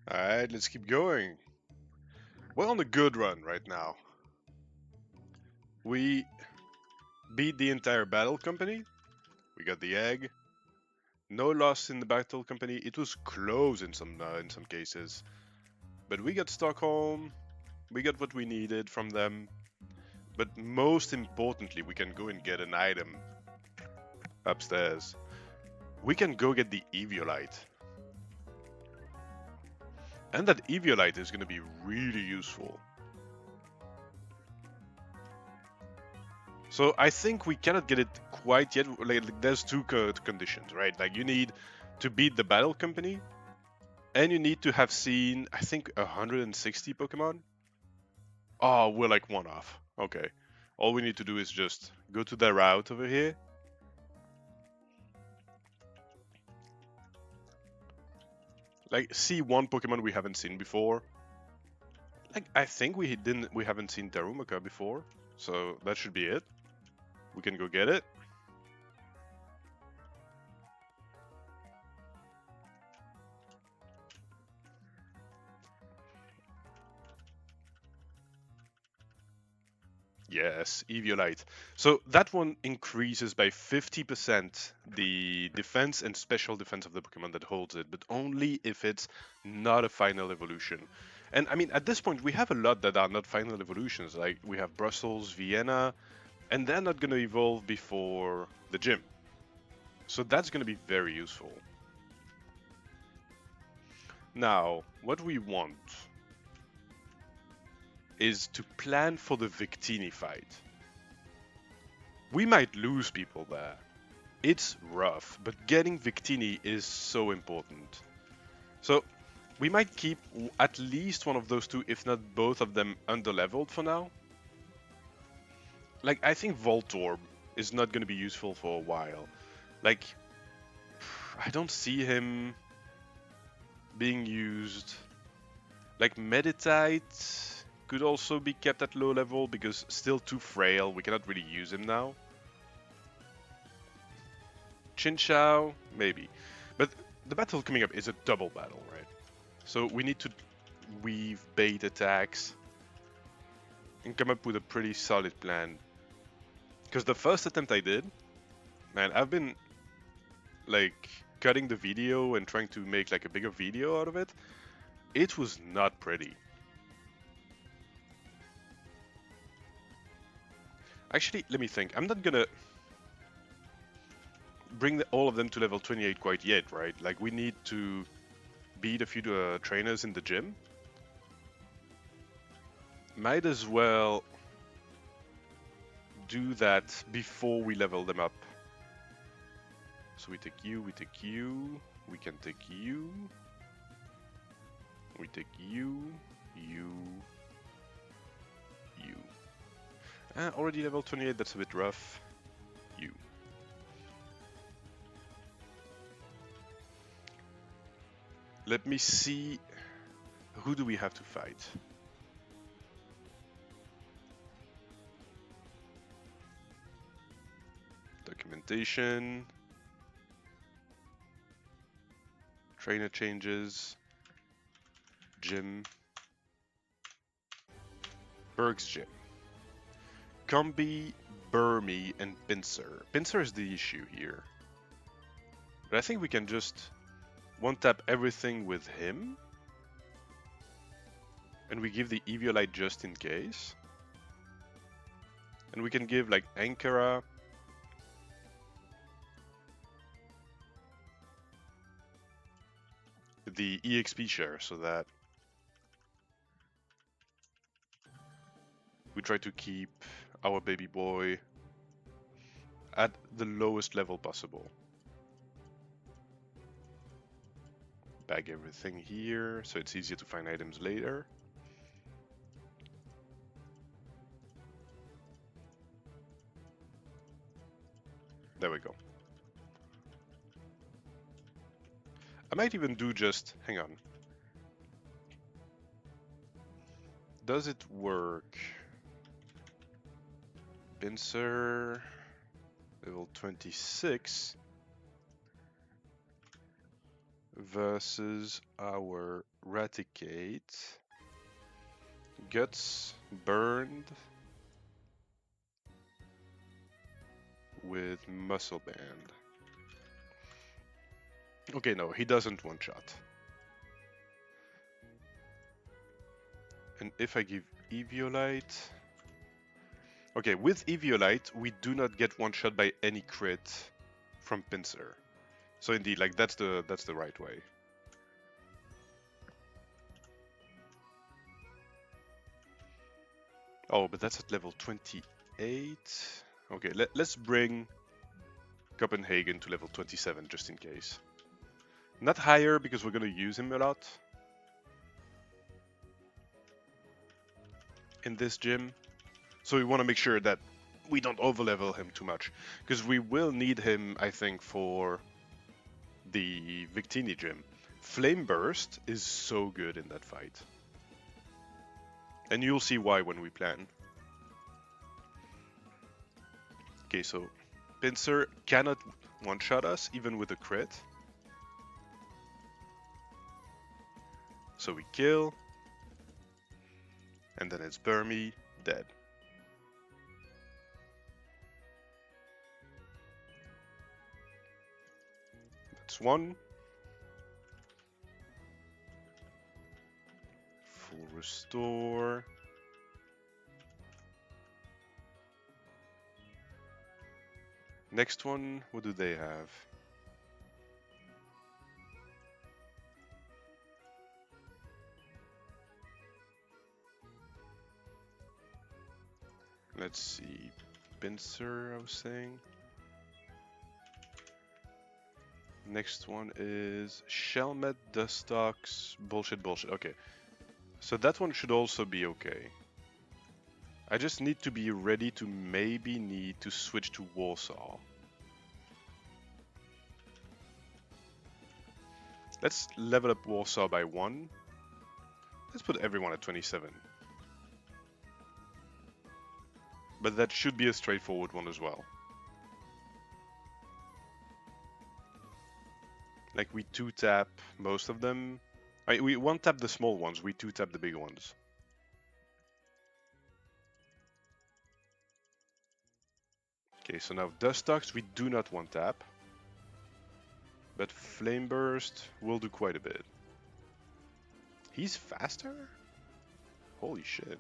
Alright, let's keep going. We're on a good run right now. We beat the entire battle company. We got the egg. No loss in the battle company. It was close in some cases, but we got Stockholm. We got what we needed from them. But most importantly, we can go and get an item upstairs. We can go get the Eviolite. And that Eviolite is going to be really useful. So I think we cannot get it quite yet. Like there's two conditions, right? Like you need to beat the battle company, and you need to have seen, I think, 160 Pokemon. Oh, we're like one off. Okay. All we need to do is just go to the route over here. Like see one Pokemon we haven't seen before. Like I think we haven't seen Darumaka before, so that should be it. We can go get it. Yes, Eviolite. So that one increases by 50% the defense and special defense of the Pokemon that holds it, but only if it's not a final evolution. And I mean, at this point, we have a lot that are not final evolutions. Like we have Brussels, Vienna, and they're not going to evolve before the gym. So that's going to be very useful. Now, what we want is to plan for the Victini fight. We might lose people there. It's rough, but getting Victini is so important. So we might keep at least one of those two, if not both of them, underleveled for now. Like, I think Voltorb is not going to be useful for a while. Like, I don't see him being used. Like, Meditite could also be kept at low level because still too frail. We cannot really use him now. Chinchou, maybe. But the battle coming up is a double battle, right? So we need to weave bait attacks and come up with a pretty solid plan. Because the first attempt I did, man, I've been like cutting the video and trying to make like a bigger video out of it. It was not pretty. Actually, let me think. I'm not gonna bring all of them to level 28 quite yet, right? Like we need to beat a few trainers in the gym. Might as well do that before we level them up. So we take you, we take you, we can take you, we take you, you, you. Already level 28, that's a bit rough. You. Let me see, who do we have to fight? Documentation. Trainer changes. Gym. Berg's gym. Combi, Burmy, and Pinsir. Pinsir is the issue here. But I think we can just one-tap everything with him. And we give the Eviolite just in case. And we can give like Ankara. The EXP share so that we try to keep our baby boy at the lowest level possible. Bag everything here so it's easier to find items later. There we go. I might even do just, hang on. Does it work? Pinsir, level 26. versus our Raticate. Guts burned with Muscle Band. Okay, no, he doesn't one-shot. And if I give Eviolite... Okay, with Eviolite, we do not get one-shot by any crit from Pincer. So indeed, like that's the right way. Oh, but that's at level 28. Okay, let's bring Copenhagen to level 27 just in case. Not higher because we're gonna use him a lot in this gym. So we want to make sure that we don't overlevel him too much, because we will need him, I think, for the Victini gym. Flame Burst is so good in that fight. And you'll see why when we plan. Okay, so Pincer cannot one-shot us, even with a crit. So we kill. And then it's Burmy, dead. That's one. Full restore. Next one, what do they have? Let's see. Pincer, I was saying. Next one is Shelmet, Dustox, bullshit. Okay. So that one should also be okay. I just need to be ready to maybe need to switch to Warsaw. Let's level up Warsaw by 1. Let's put everyone at 27. But that should be a straightforward one as well. Like we 2-tap most of them. We 1-tap the small ones, we 2-tap the big ones. Okay, so now Dustox we do not 1-tap. But Flame Burst will do quite a bit. He's faster? Holy shit.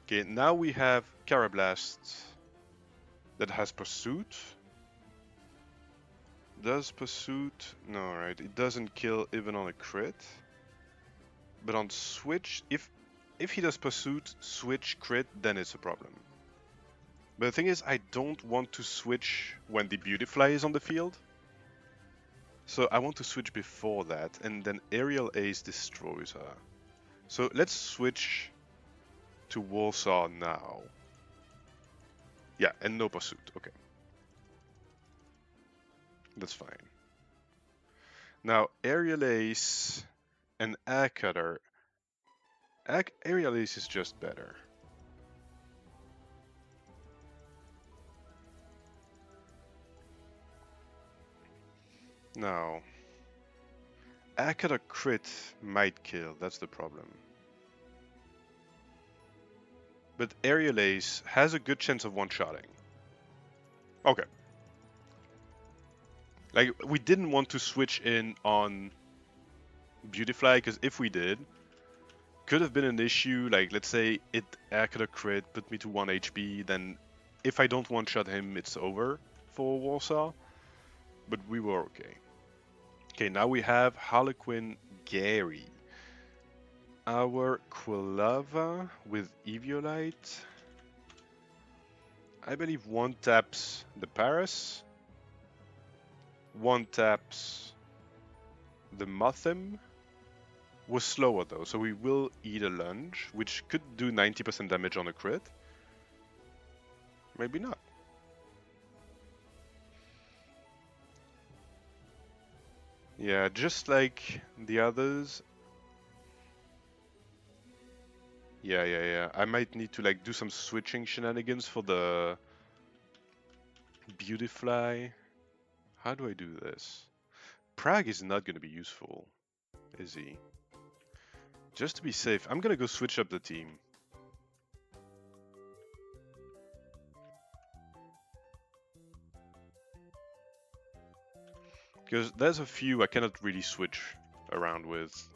Okay, now we have Carablast that has Pursuit. Does Pursuit? No, right, it doesn't kill even on a crit. But on Switch, if he does Pursuit, Switch, crit, then it's a problem. But the thing is, I don't want to switch when the Beautifly is on the field. So I want to switch before that, and then Aerial Ace destroys her. So let's switch to Warsaw now. Yeah, and no Pursuit, okay. That's fine. Now, Aerial Ace and Air Cutter. Aerial Ace is just better. Now, Air Cutter crit might kill, that's the problem. But Aerial Ace has a good chance of one-shotting. Okay. Like, we didn't want to switch in on Beautifly, because if we did, could have been an issue. Like, let's say it Air Cutter crit, put me to 1 HP, then if I don't one-shot him, it's over for Warsaw. But we were okay. Okay, now we have Harlequin Gary. Our Quilava with Eviolite. I believe 1-taps the Paris. 1-taps the Mothim. Was slower though, so we will eat a lunge, which could do 90% damage on a crit. Maybe not. Yeah, just like the others. Yeah. I might need to like do some switching shenanigans for the Beautifly. How do I do this? Prague is not going to be useful, is he? Just to be safe, I'm going to go switch up the team. Because there's a few I cannot really switch around with.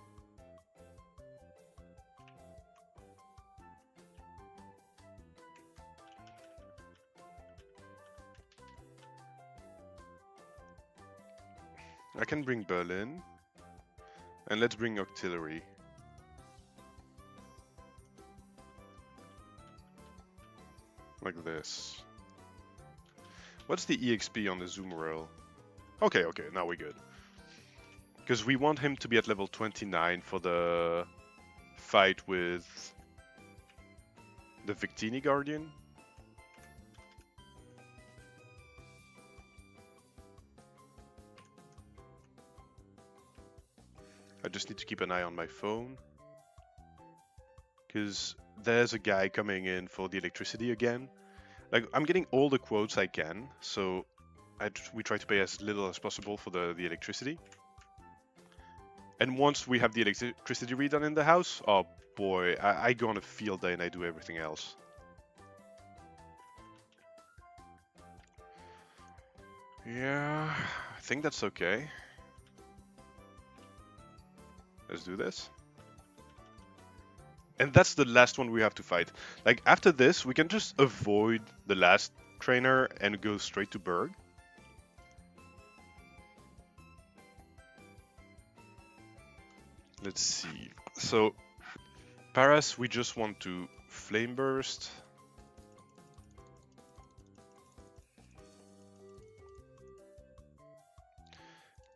I can bring Berlin. And let's bring artillery. Like this. What's the EXP on the zoom roll? Okay, now we're good. Because we want him to be at level 29 for the fight with the Victini Guardian. I just need to keep an eye on my phone. Because there's a guy coming in for the electricity again. Like, I'm getting all the quotes I can, so we try to pay as little as possible for the electricity. And once we have the electricity redone in the house, oh boy, I go on a field day and I do everything else. Yeah, I think that's okay. Let's do this. And that's the last one we have to fight. Like, after this, we can just avoid the last trainer and go straight to Berg. Let's see. So, Paras, we just want to Flame Burst.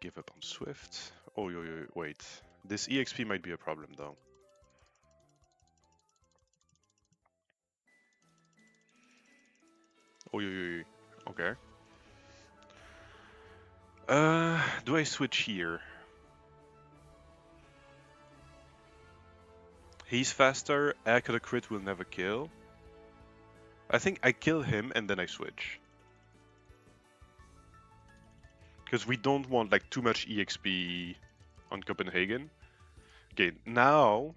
Give up on Swift. Oh, wait. This EXP might be a problem, though. Oh, okay. Do I switch here? He's faster. Echo the crit will never kill. I think I kill him and then I switch. Because we don't want like too much EXP on Copenhagen. Okay, now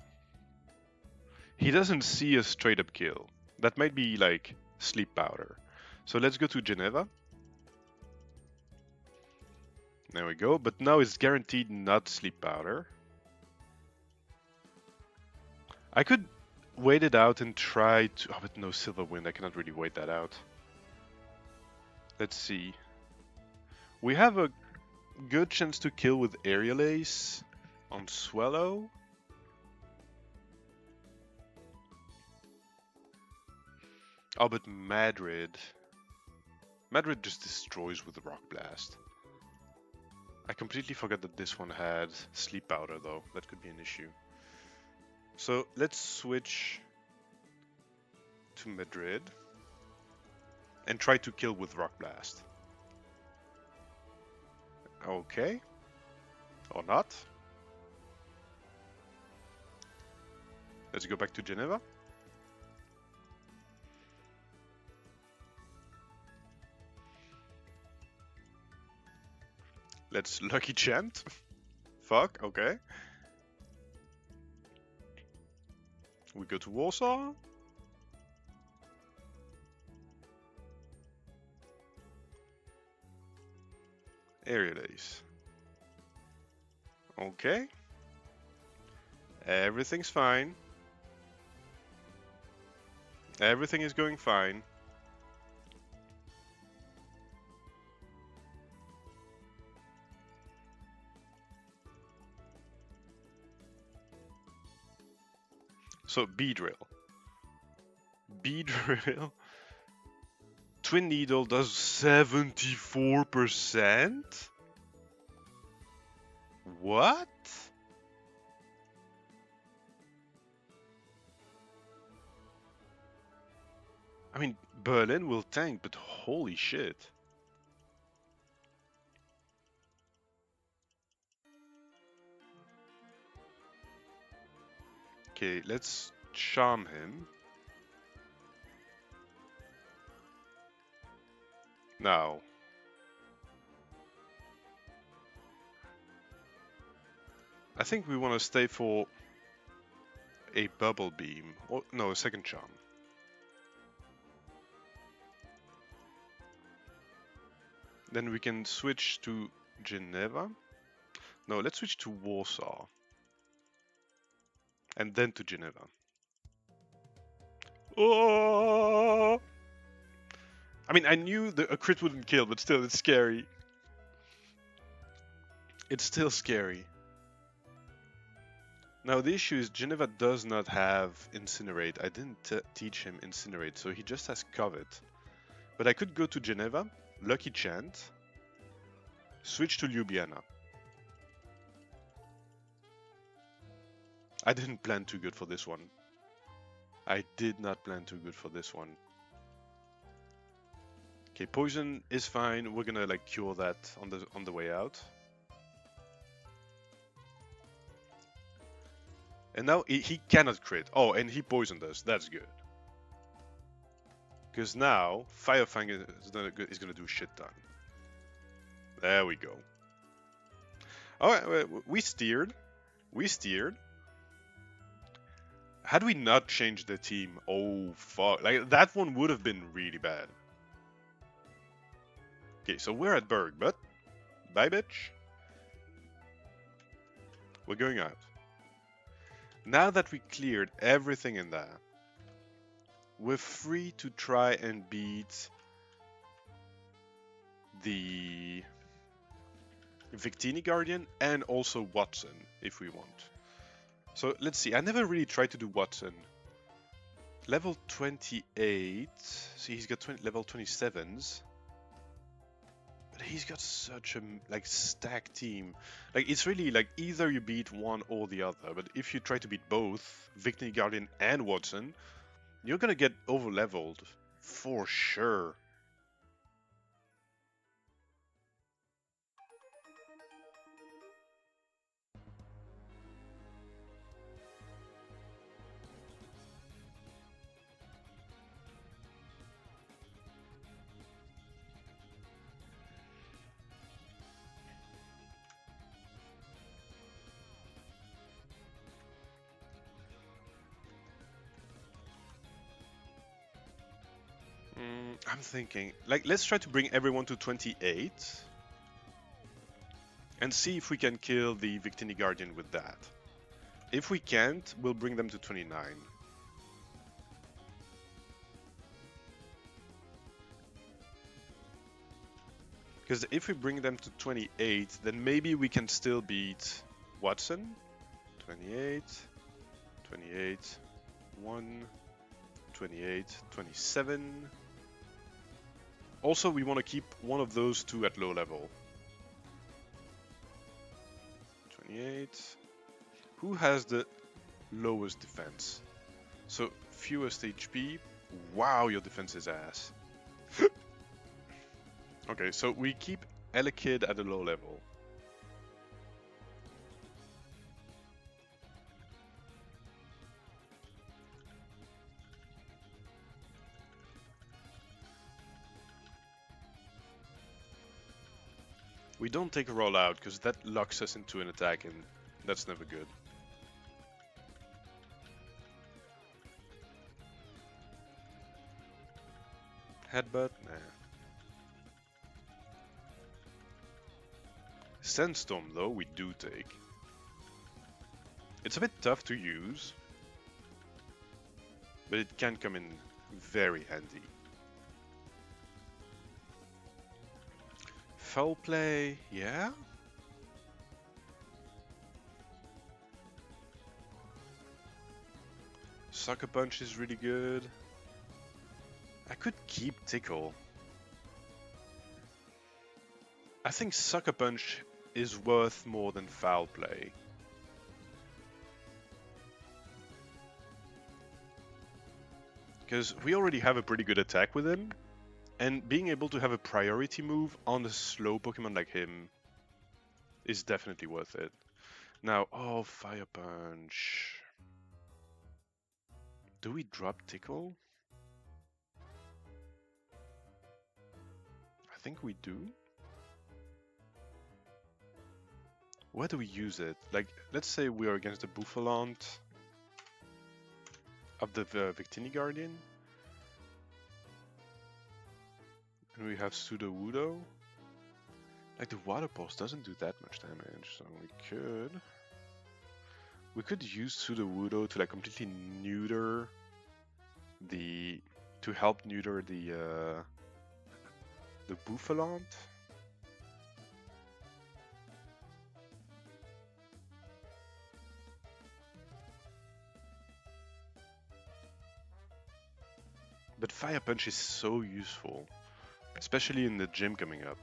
he doesn't see a straight up kill. That might be like sleep powder. So let's go to Geneva. There we go, but now it's guaranteed not sleep powder. I could wait it out and try to... Oh, but no Silver Wind, I cannot really wait that out. Let's see. We have a good chance to kill with Aerial Ace on Swallow. Oh, but Madrid. Madrid just destroys with Rock Blast. I completely forgot that this one had Sleep Powder, though. That could be an issue. So let's switch to Madrid and try to kill with Rock Blast. Okay. Or not. Let's go back to Geneva. Let's Lucky Chant. Fuck, okay. We go to Warsaw. Aerial Ace. Okay. Everything's fine. Everything is going fine. So B-Drill. B-Drill. Twin Needle does 74%? What? I mean, Berlin will tank, but holy shit. Okay, let's charm him. Now, I think we want to stay for a bubble beam, or no, a second charm. Then we can switch to Geneva. No, let's switch to Warsaw. And then to Geneva. Oh! I mean, I knew a crit wouldn't kill, but still, it's scary. It's still scary. Now, the issue is Geneva does not have Incinerate. I didn't teach him Incinerate, so he just has Covet. But I could go to Geneva, Lucky Chant, switch to Ljubljana. I didn't plan too good for this one. I did not plan too good for this one. Okay, poison is fine. We're gonna like cure that on the way out. And now he cannot crit. Oh, and he poisoned us. That's good. Because now Firefang is gonna do shit ton. There we go. Alright, we steered. We steered. Had we not changed the team, oh fuck. Like that one would have been really bad. Okay, so we're at Berg, but bye bitch. We're going out. Now that we cleared everything in there, we're free to try and beat the Victini Guardian and also Watson if we want. So let's see, I never really tried to do Watson. Level 28, see he's got level 27s. But he's got such a like stacked team. Like it's really like either you beat one or the other. But if you try to beat both Victini Guardian and Watson, you're gonna get over leveled for sure. I'm thinking, like, let's try to bring everyone to 28 and see if we can kill the Victini Guardian with that. If we can't, we'll bring them to 29. Because if we bring them to 28, then maybe we can still beat Watson. 28, 28, 1, 28, 27. Also, we want to keep one of those two at low level. 28. Who has the lowest defense? So, fewest HP. Wow, your defense is ass. Okay, so we keep Elekid at a low level. We don't take a rollout because that locks us into an attack and that's never good. Headbutt? Nah. Sandstorm though, we do take. It's a bit tough to use, but it can come in very handy. Foul play, yeah? Sucker Punch is really good. I could keep Tickle. I think Sucker Punch is worth more than Foul Play. Because we already have a pretty good attack with him, and being able to have a priority move on a slow Pokemon like him is definitely worth it. Now, oh, Fire Punch. Do we drop Tickle? I think we do. Where do we use it? Like, let's say we are against the Buffalant of the Victini Guardian. And we have Sudowoodo. Like, the Water Pulse doesn't do that much damage, so we could use Sudowoodo to like completely neuter to help neuter the Buffalant. But Fire Punch is so useful, especially in the gym coming up.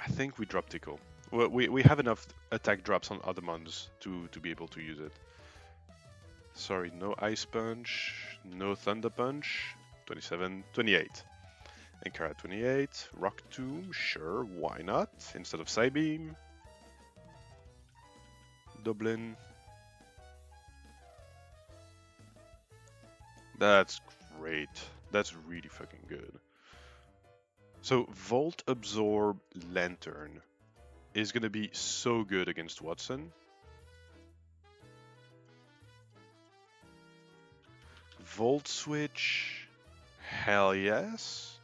I think we drop Tickle. Well, we have enough attack drops on other mons to be able to use it. Sorry, no Ice Punch, no Thunder Punch. 27, 28. Ankara 28, Rock Tomb, sure, why not? Instead of Psybeam. Dublin. That's great. That's really fucking good. So Volt Absorb Lantern is gonna be so good against Watson. Volt Switch, hell yes.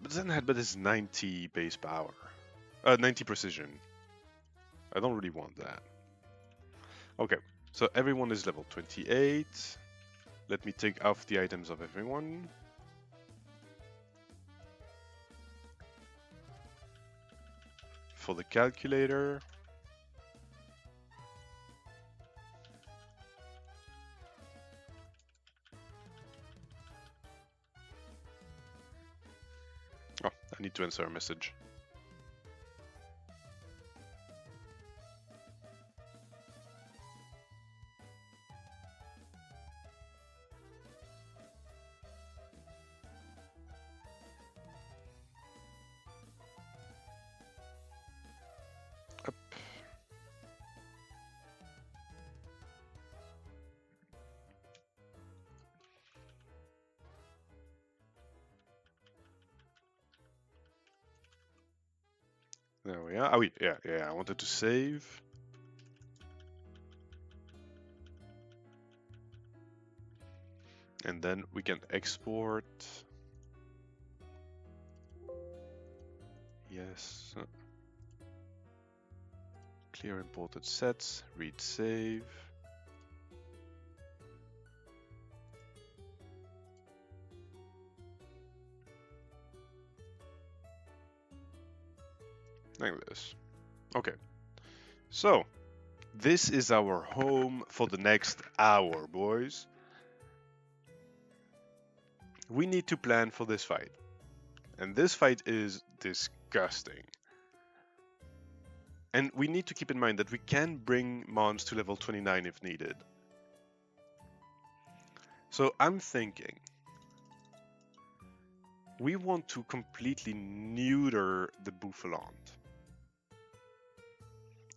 But then Headbutt is 90 base power. 90 precision. I don't really want that. Okay, so everyone is level 28. Let me take off the items of everyone. For the calculator. Oh, I need to answer a message. Up. There we are. Oh, wait, yeah, I wanted to save. And then we can export. Yes. Clear imported sets, read save. Like this. Okay. So, this is our home for the next hour, boys. We need to plan for this fight. And this fight is disgusting. And we need to keep in mind that we can bring Mons to level 29 if needed. So I'm thinking we want to completely neuter the Buffalant.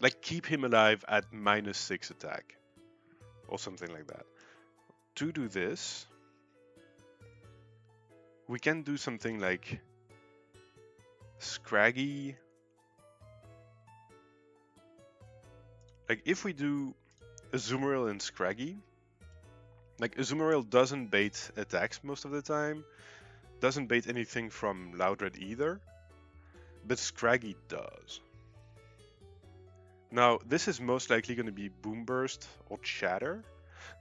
Like keep him alive at -6 attack. Or something like that. To do this, we can do something like Scraggy. Like if we do Azumarill and Scraggy, like Azumarill doesn't bait attacks most of the time, doesn't bait anything from Loudred either, but Scraggy does. Now this is most likely going to be Boom Burst or Chatter.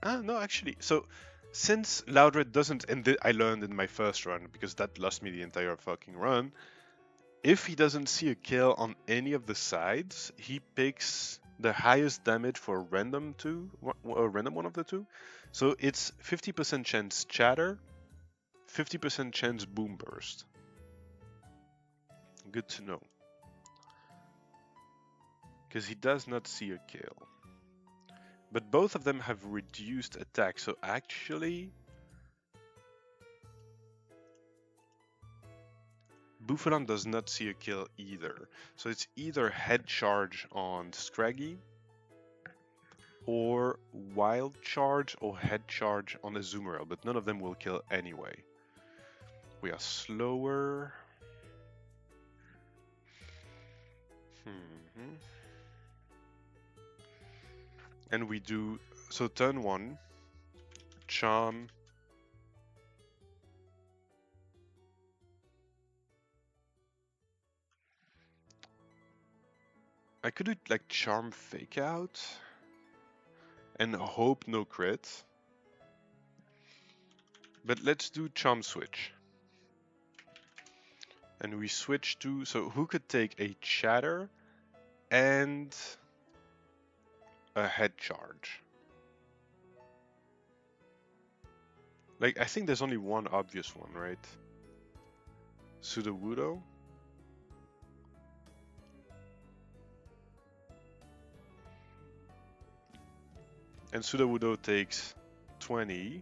No, actually, so since Loudred doesn't, and I learned in my first run because that lost me the entire fucking run. If he doesn't see a kill on any of the sides, he picks the highest damage for a random one of the two. So it's 50% chance Chatter, 50% chance Boom Burst. Good to know. Because he does not see a kill. But both of them have reduced attack, so actually Buffalant does not see a kill either. So it's either head charge on Scraggy or wild charge or head charge on a Zoomerel, but none of them will kill anyway. We are slower. And we do, so turn 1, charm. I could do like charm fake out and hope no crit. But let's do charm switch. And we switch to, so who could take a chatter and a head charge? Like, I think there's only one obvious one, right? Sudowoodo. And Sudowoodo takes 20.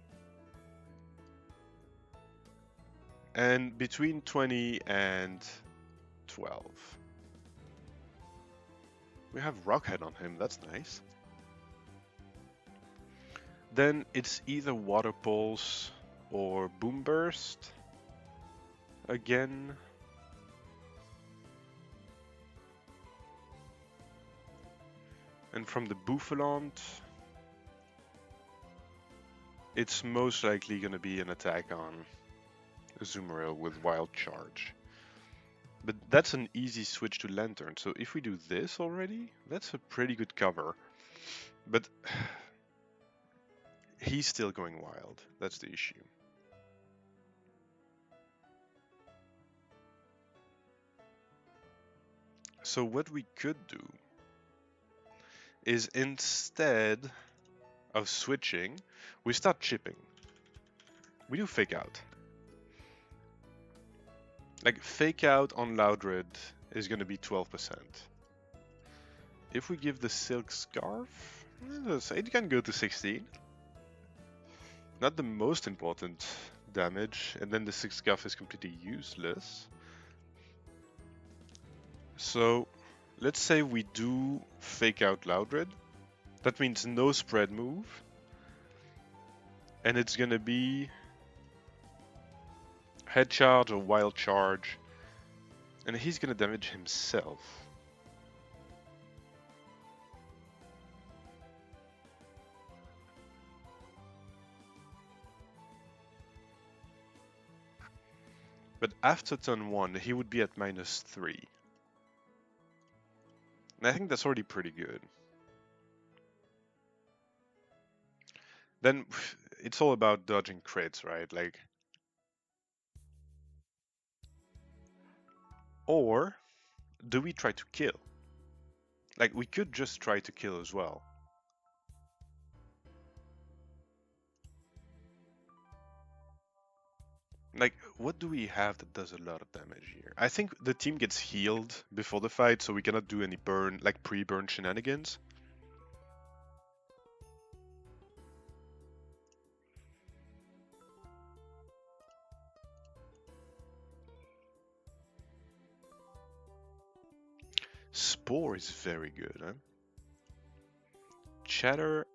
And between 20 and 12. We have Rockhead on him, that's nice. Then it's either Water Pulse or Boom Burst. Again. And from the Bouffalant, it's most likely going to be an attack on Azumarill with Wild Charge. But that's an easy switch to Lantern, so if we do this already, that's a pretty good cover. But he's still going wild, that's the issue. So what we could do is instead of switching, we start chipping. We do fake out. Like, fake out on Loudred is going to be 12%. If we give the Silk Scarf, it can go to 16. Not the most important damage, and then the Silk Scarf is completely useless. So, let's say we do fake out Loudred. That means no spread move. And it's going to be head charge or wild charge, and he's gonna damage himself. But after turn 1, he would be at -3. And I think that's already pretty good. Then it's all about dodging crits, right? Like, or do we try to kill? Like, we could just try to kill as well. Like, what do we have that does a lot of damage here? I think the team gets healed before the fight, so we cannot do any burn, like pre-burn shenanigans. Spore is very good, huh? Chatter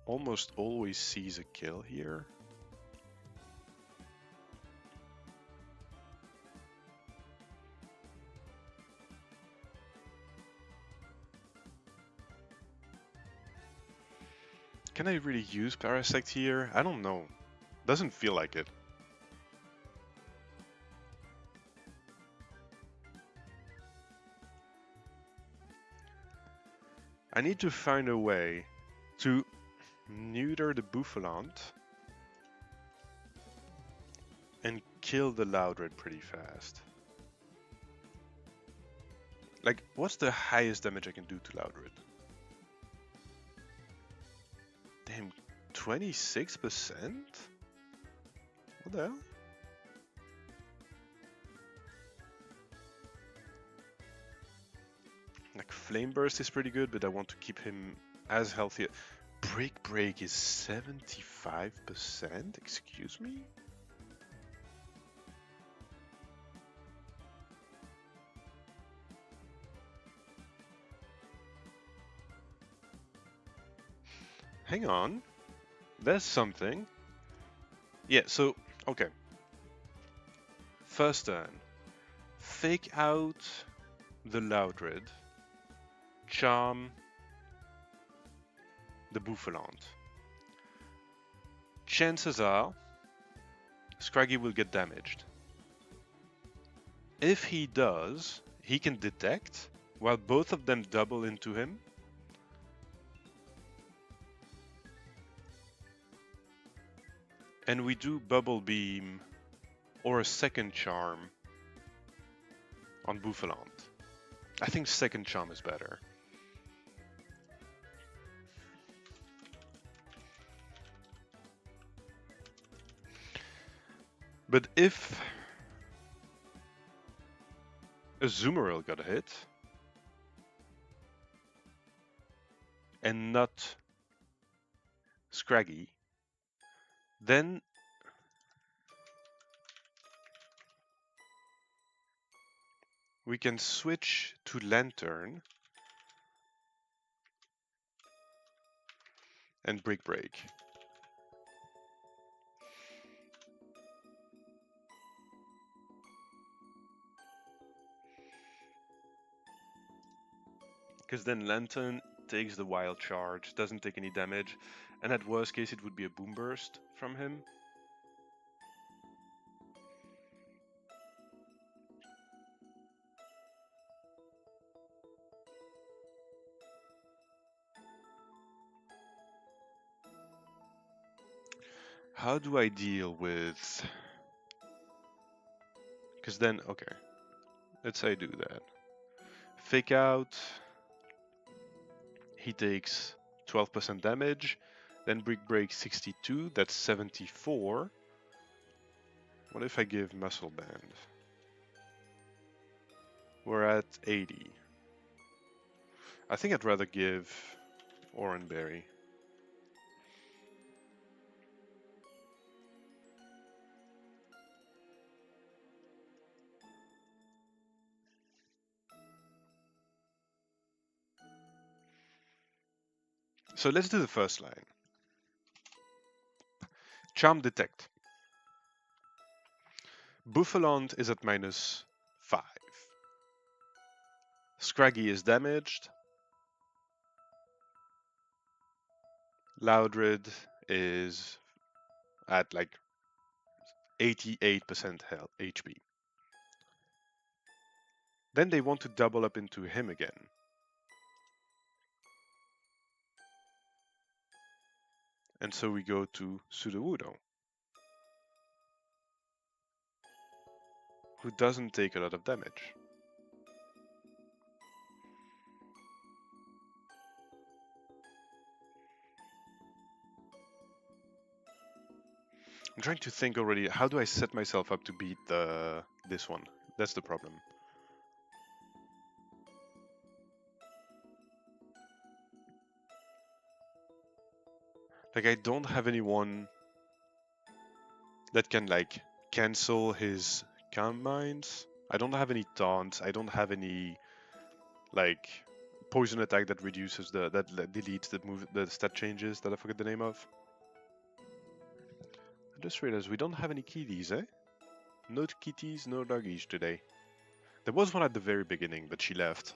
almost always sees a kill here. Can I really use Parasect here? I don't know. Doesn't feel like it. I need to find a way to neuter the Bouffalant and kill the Loudred pretty fast. Like, what's the highest damage I can do to Loudred? Damn, 26%? What the hell? Like, Flame Burst is pretty good, but I want to keep him as healthy. Break is 75%? Excuse me? Hang on. There's something. Yeah, so, okay. First turn. Fake out the Loudred. Charm the Bouffalant. Chances are, Scraggy will get damaged. If he does, he can detect, while both of them double into him. And we do Bubble Beam or a second Charm on Bouffalant. I think second Charm is better. But if a Zoomeril got hit and not Scraggy, then we can switch to Lantern and Brick Break. Because then Lantern takes the wild charge, doesn't take any damage, and at worst case it would be a Boom Burst from him. How do I deal with... Because then, okay, let's say I do that. Fake out, he takes 12% damage, then Brick Break 62, that's 74. What if I give Muscle Band? We're at 80. I think I'd rather give Oranberry. So let's do the first line. Charm Detect. Bouffalant is at -5. Scraggy is damaged. Loudred is at like 88% health HP. Then they want to double up into him again. And so we go to Sudowoodo, who doesn't take a lot of damage. I'm trying to think already, how do I set myself up to beat this one? That's the problem. Like, I don't have anyone that can, like, cancel his Calm Minds. I don't have any taunts. I don't have any, like, poison attack that reduces that deletes the stat changes that I forget the name of. I just realized we don't have any kitties, eh? No kitties, no doggies today. There was one at the very beginning, but she left.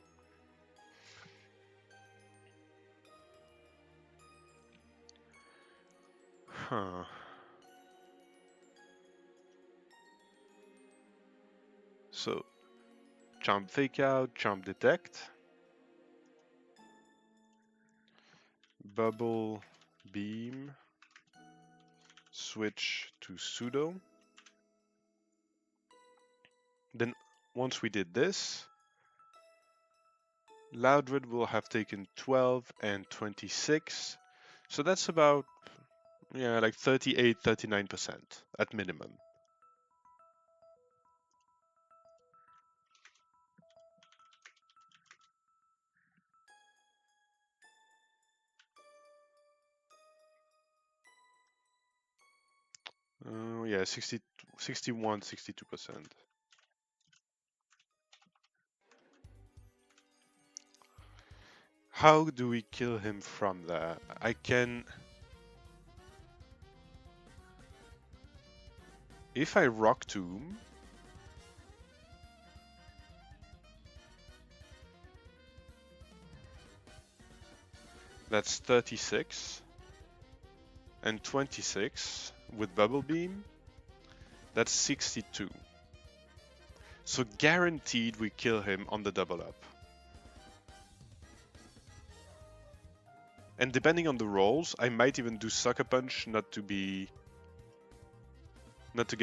Huh. So, Charm Fake Out, Charm Detect, Bubble Beam, switch to Pseudo. Then, once we did this, Loudred will have taken 12 and 26. So that's about, yeah, like 38, 39% at minimum. Yeah, 61, 62%. How do we kill him from there? I can... If I Rock Tomb... That's 36. And 26 with Bubble Beam. That's 62. So guaranteed we kill him on the double up. And depending on the rolls, I might even do Sucker Punch not to get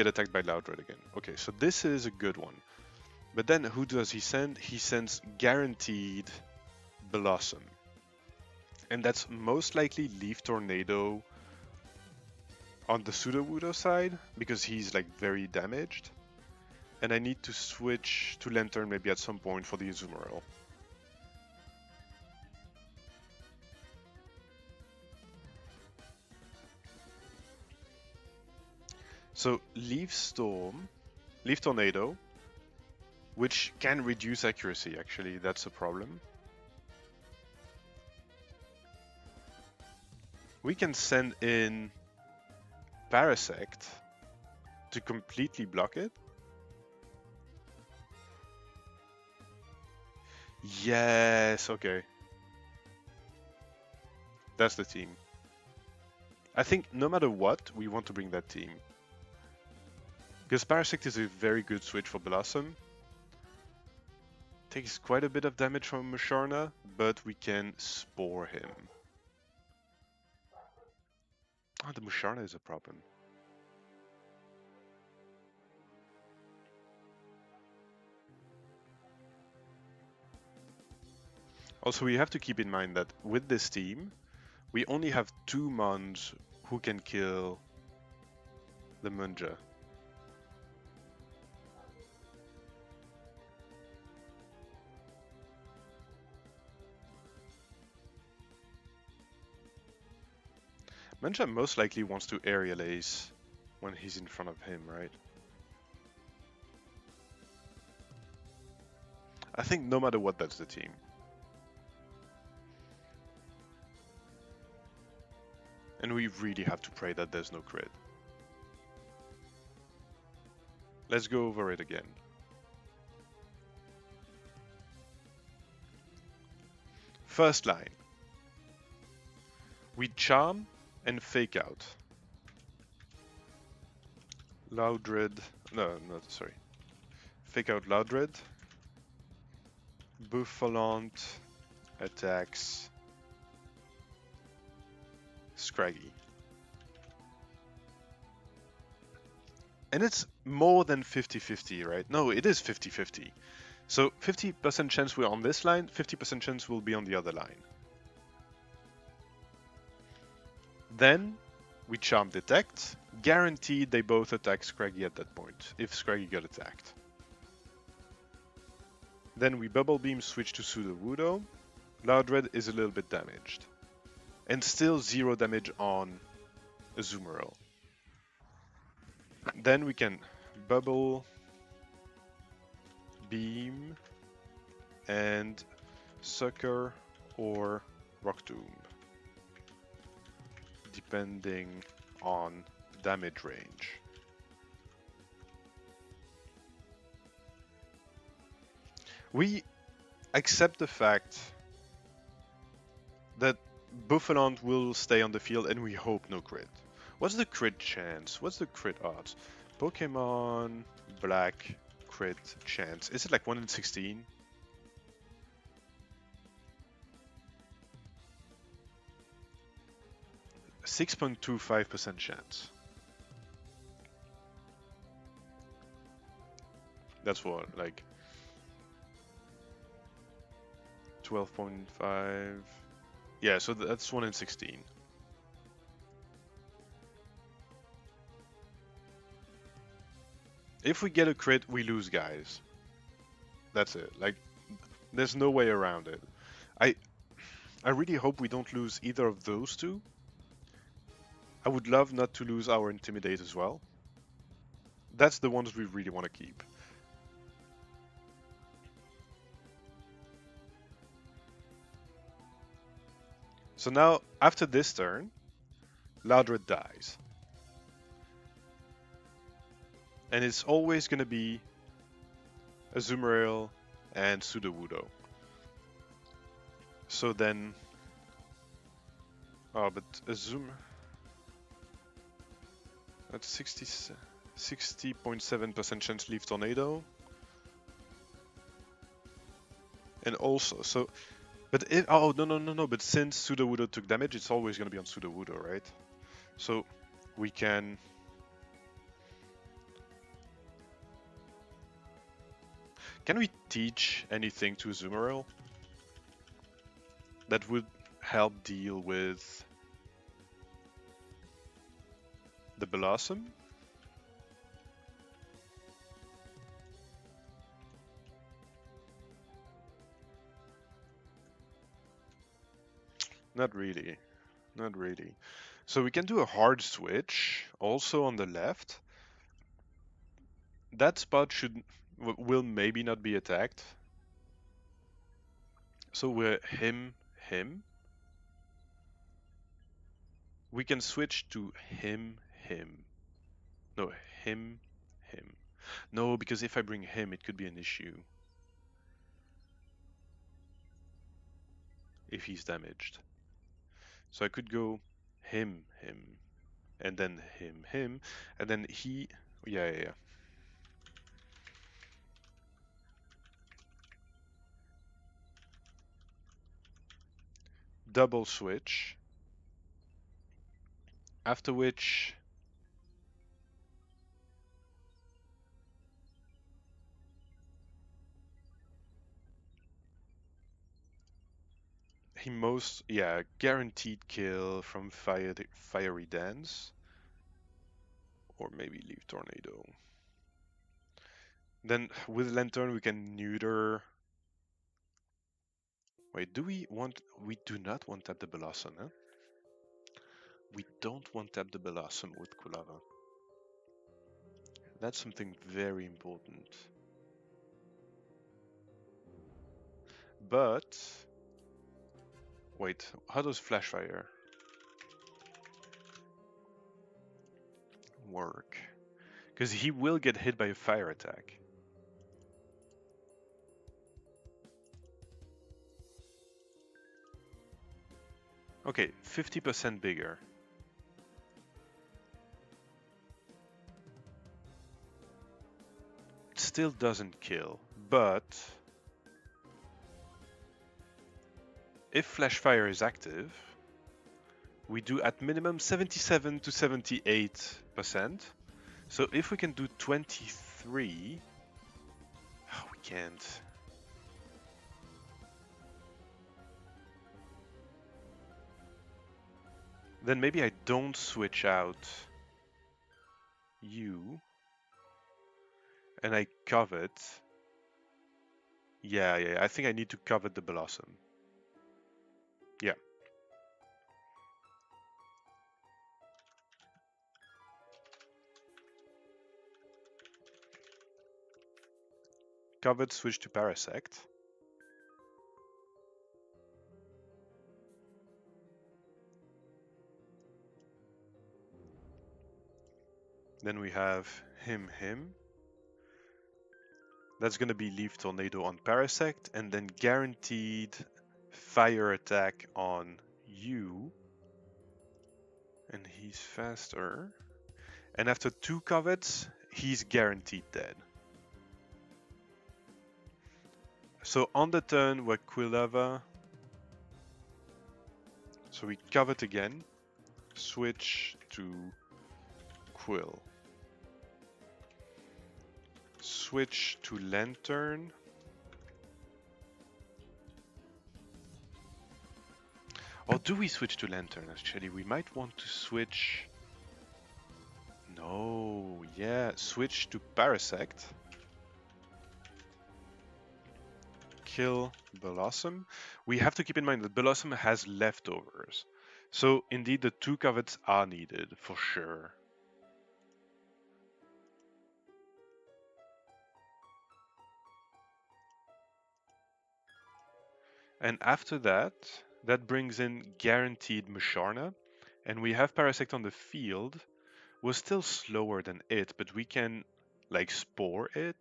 attacked by Loudred again. Okay, so this is a good one. But then who does he send? He sends guaranteed Blossom. And that's most likely Leaf Tornado on the Sudowoodo side, because he's like very damaged. And I need to switch to Lantern maybe at some point for the Azumarill. So Leaf Tornado, which can reduce accuracy actually, that's a problem. We can send in Parasect to completely block it. Yes, okay. That's the team. I think no matter what, we want to bring that team. Because Parasect is a very good switch for Blossom. Takes quite a bit of damage from Musharna, but we can Spore him. Oh, the Musharna is a problem. Also, we have to keep in mind that with this team, we only have 2 Mons who can kill the Munja. Munja most likely wants to Aerial Ace when he's in front of him, right? I think no matter what, that's the team. And we really have to pray that there's no crit. Let's go over it again. First line. We Charm and Fake Out. Loudred... No, sorry. Fake Out Loudred. Bouffalant attacks Scraggy. And it's more than 50-50, right? No, it is 50-50. So 50% chance we're on this line, 50% chance we'll be on the other line. Then we Charm Detect. Guaranteed they both attack Scraggy at that point, if Scraggy got attacked. Then we Bubble Beam, switch to Sudowoodo. Loudred is a little bit damaged. And still 0 damage on Azumarill. Then we can Bubble Beam and Sucker or Rock Tomb, depending on damage range. We accept the fact that Bouffalant will stay on the field and we hope no crit. What's the crit chance? What's the crit odds? Pokemon Black crit chance. Is it like 1 in 16? %6.25% chance. That's what, like 12.5. Yeah, so that's 1 in 16. If we get a crit, we lose, guys. That's it. Like, there's no way around it. I really hope we don't lose either of those two. I would love not to lose our Intimidate as well. That's the ones we really want to keep. So now, after this turn, Loudred dies. And it's always going to be Azumarill and Sudowoodo. So then... Oh, but That's 60.7% chance Leaf Tornado. And also, so... But if... Oh, no. But since Sudowoodo took damage, it's always going to be on Sudowoodo, right? So we can... Can we teach anything to Azumarill that would help deal with the Blossom? Not really. Not really. So we can do a hard switch also on the left. That spot will maybe not be attacked. So we're him. We can switch to him. No, him. No, because if I bring him, it could be an issue. If he's damaged. So I could go him, and then him, and then he... Yeah. Double switch. After which... guaranteed kill from Fiery Dance. Or maybe Leaf Tornado. Then with Lantern we can neuter... Wait, we do not want tap the Blossom, huh? We don't want tap the Blossom with Kulava. That's something very important. But... Wait, how does Flash Fire work? Because he will get hit by a fire attack. Okay, 50% bigger. It still doesn't kill, but... If Flash Fire is active, we do at minimum 77 to 78%. So if we can do 23... Oh, we can't. Then maybe I don't switch out you. And I covet. Yeah, I think I need to covet the Blossom. Yeah. Covet, switch to Parasect. Then we have him. That's gonna be Leaf Tornado on Parasect, and then guaranteed fire attack on you. And he's faster. And after 2 covets, he's guaranteed dead. So on the turn, we're Quilava. So we covet again. Switch to Quill. Switch to Lantern. Or do we switch to Lantern actually? We might want to switch... No, yeah, switch to Parasect. Kill Blossom. We have to keep in mind that Blossom has leftovers. So indeed the 2 covets are needed, for sure. And after that, That brings in guaranteed Musharna, and we have Parasect on the field. We're still slower than it, but we can like spore it.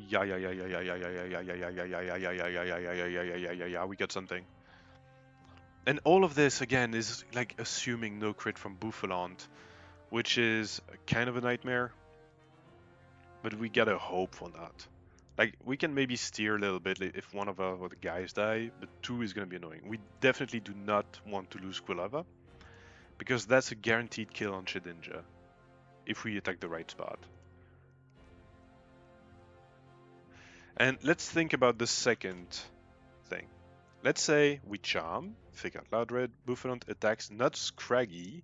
Yeah, we got something. And all of this again is like assuming no crit from Bouffalant, which is kind of a nightmare, but we gotta hope for that. Like, we can maybe steer a little bit if one of our guys die, but 2 is gonna be annoying. We definitely do not want to lose Quilava, because that's a guaranteed kill on Shedinja, if we attack the right spot. And let's think about the second thing. Let's say we charm, Fake Out Loud Red, Bouffalant attacks not Scraggy,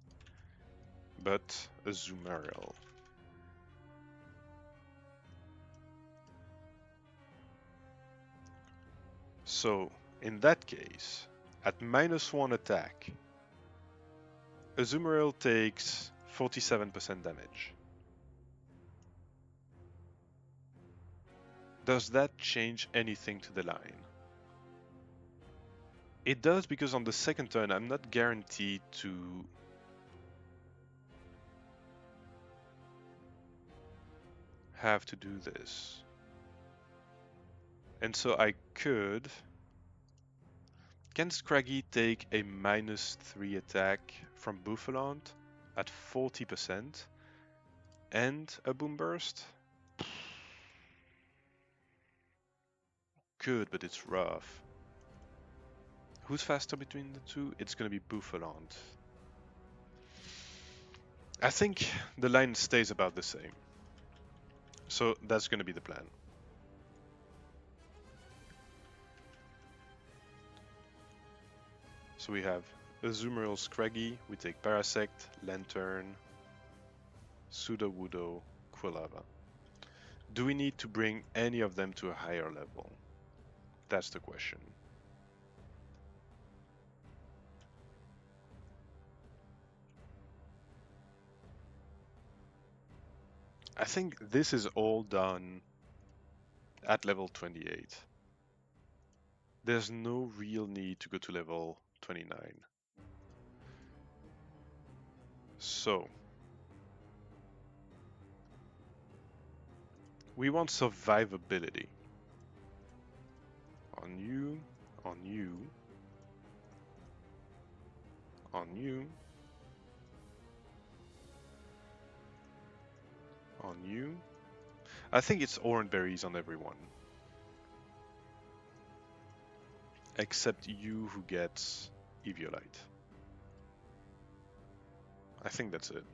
but Azumarill. So, in that case, at -1 attack, Azumarill takes 47% damage. Does that change anything to the line? It does, because on the second turn I'm not guaranteed to have to do this. And so I could... Can Scraggy take a -3 attack from Bouffalant at 40% and a Boom Burst? Good, but it's rough. Who's faster between the two? It's gonna be Bouffalant. I think the line stays about the same. So that's gonna be the plan. So we have Azumarill Scraggy, we take Parasect, Lantern, Sudowoodo, Quilava. Do we need to bring any of them to a higher level? That's the question. I think this is all done at level 28. There's no real need to go to level 29. So, we want survivability. On you, on you, on you, on you. I think it's orange berries on everyone. Except you, who gets Eviolite. I think that's it.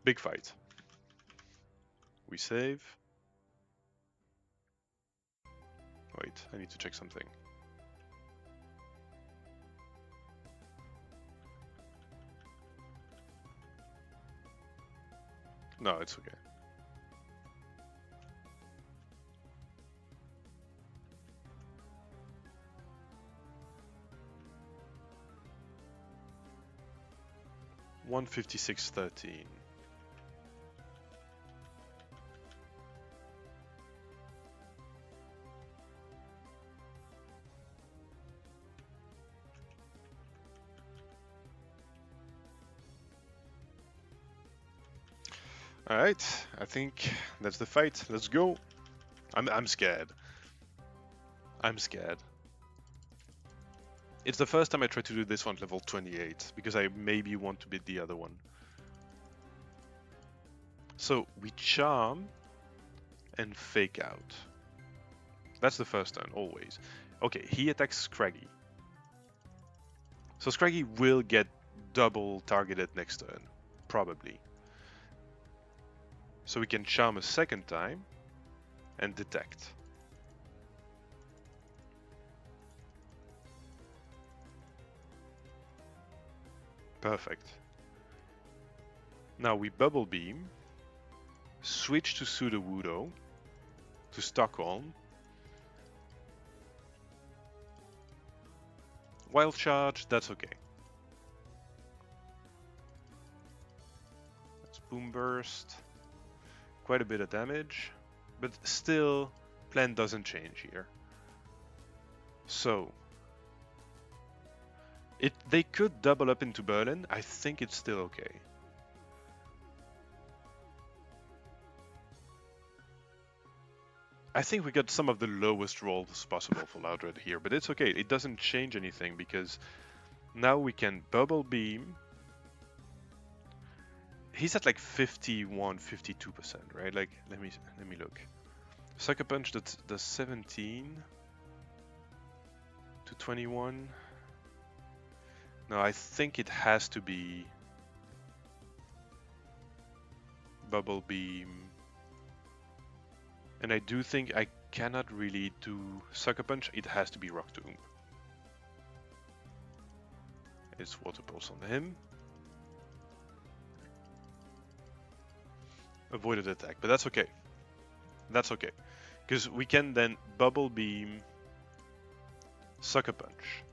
Big fight. We save. Wait, I need to check something. No, it's okay. $156.13. All right, I think that's the fight. Let's go. I'm scared. I'm scared. It's the first time I try to do this one level 28, because I maybe want to beat the other one. So we charm and fake out. That's the first turn, always. Okay, he attacks Scraggy. So Scraggy will get double targeted next turn, probably. So we can charm a second time and detect. Perfect. Now we Bubble Beam, switch to Sudowoodo, to Stockholm. Wild Charge, that's okay. Boom Burst. Quite a bit of damage. But still, plan doesn't change here. So, they could double up into Berlin. I think it's still okay. I think we got some of the lowest rolls possible for Loudred here, but it's okay. It doesn't change anything because now we can Bubble Beam. He's at like 51, 52%, right? Like, let me look. Sucker Punch does 17 to 21. No, I think it has to be Bubble Beam. And I do think I cannot really do Sucker Punch. It has to be Rock Tomb. It's Water Pulse on him. Avoided attack, but that's okay. That's okay. Because we can then Bubble Beam, Sucker Punch.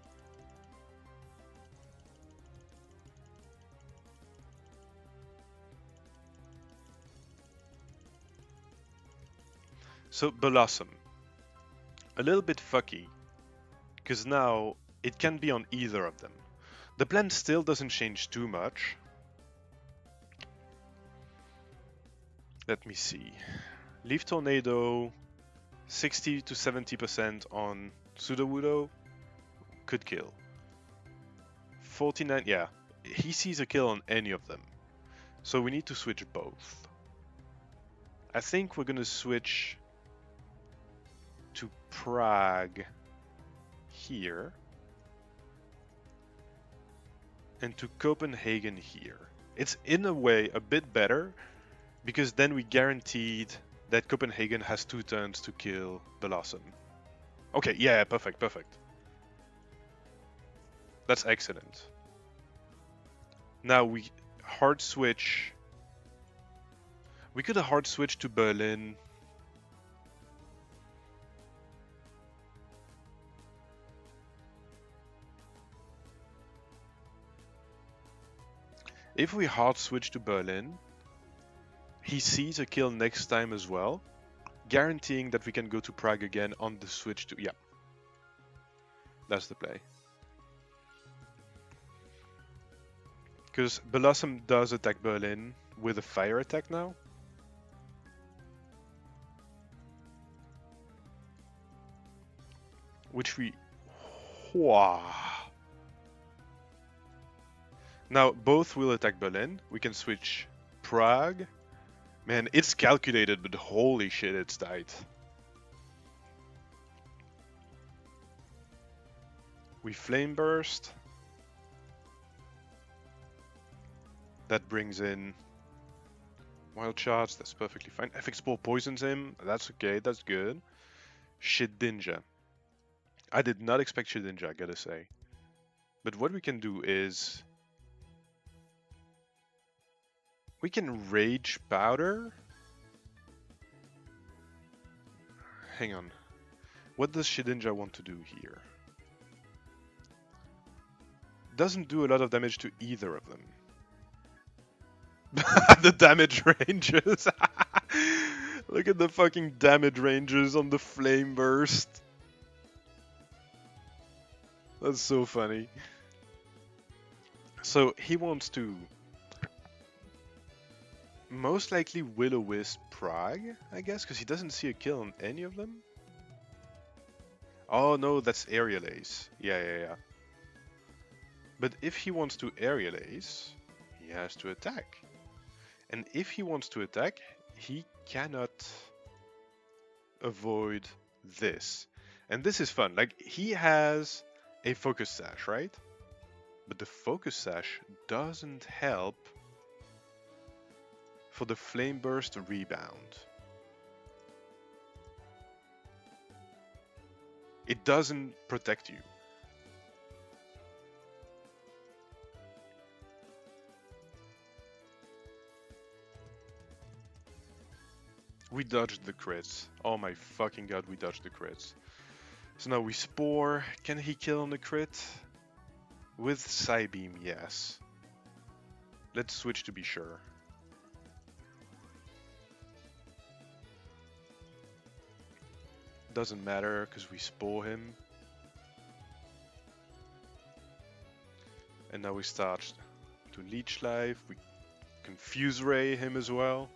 So Blossom, a little bit fucky, because now it can be on either of them. The plan still doesn't change too much. Let me see. Leaf Tornado, 60 to 70% on Sudowoodo, could kill. 49, yeah, he sees a kill on any of them. So we need to switch both. I think we're gonna switch to Prague here and to Copenhagen here. It's in a way a bit better because then we guaranteed that Copenhagen has 2 turns to kill Blossom. Okay, yeah, perfect, perfect. That's excellent. Now we hard switch. We could have hard switch to Berlin. If we hard switch to Berlin, he sees a kill next time as well, guaranteeing that we can go to Prague again on the switch to... Yeah. That's the play. Because Blossom does attack Berlin with a fire attack now. Which we... Wow. Now, both will attack Berlin. We can switch Prague. Man, it's calculated, but holy shit, it's tight. We Flame Burst. That brings in Wild Charge, that's perfectly fine. FX Spore poisons him, that's okay, that's good. Shedinja. I did not expect Shedinja, I gotta say. But what we can do is... we can Rage Powder. Hang on. What does Shedinja want to do here? Doesn't do a lot of damage to either of them. The damage ranges. Look at the fucking damage ranges on the Flame Burst. That's so funny. So he wants to most likely Will-O-Wisp Prague, I guess, because he doesn't see a kill on any of them. Oh no, that's Aerial Ace. Yeah. But if he wants to Aerial Ace, he has to attack. And if he wants to attack, he cannot avoid this. And this is fun. Like, he has a Focus Sash, right? But the Focus Sash doesn't help for the Flame Burst rebound. It doesn't protect you. We dodged the crits. Oh my fucking god, we dodged the crits. So now we Spore. Can he kill on the crit? With Psybeam, yes. Let's switch to be sure. Doesn't matter because we spore him. And now we start to leech life. We confuse ray him as well.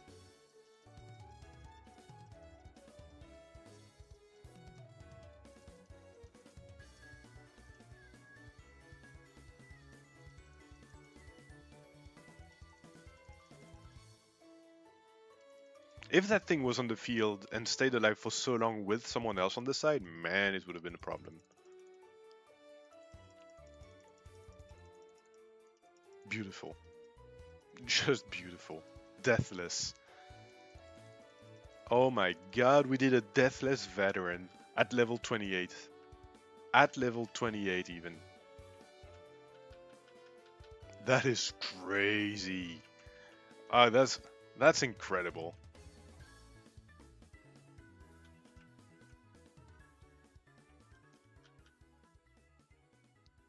If that thing was on the field and stayed alive for so long with someone else on the side, man, it would have been a problem. Beautiful. Just beautiful. Deathless. Oh my god, we did a deathless veteran at level 28. At level 28 even. That is crazy. That's incredible.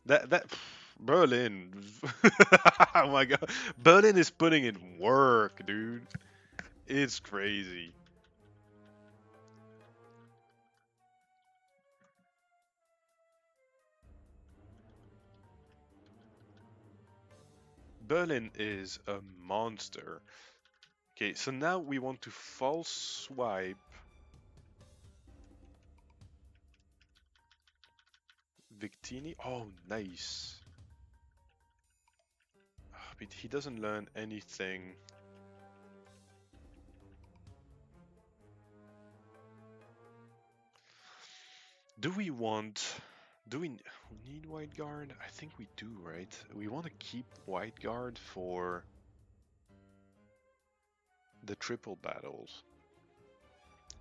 That Berlin. Oh my god. Berlin is putting in work, dude. It's crazy. Berlin is a monster. Okay, so now we want to false swipe Victini. Oh, nice. But he doesn't learn anything. Do we want... Do we need White Guard? I think we do, right? We want to keep White Guard for the triple battles.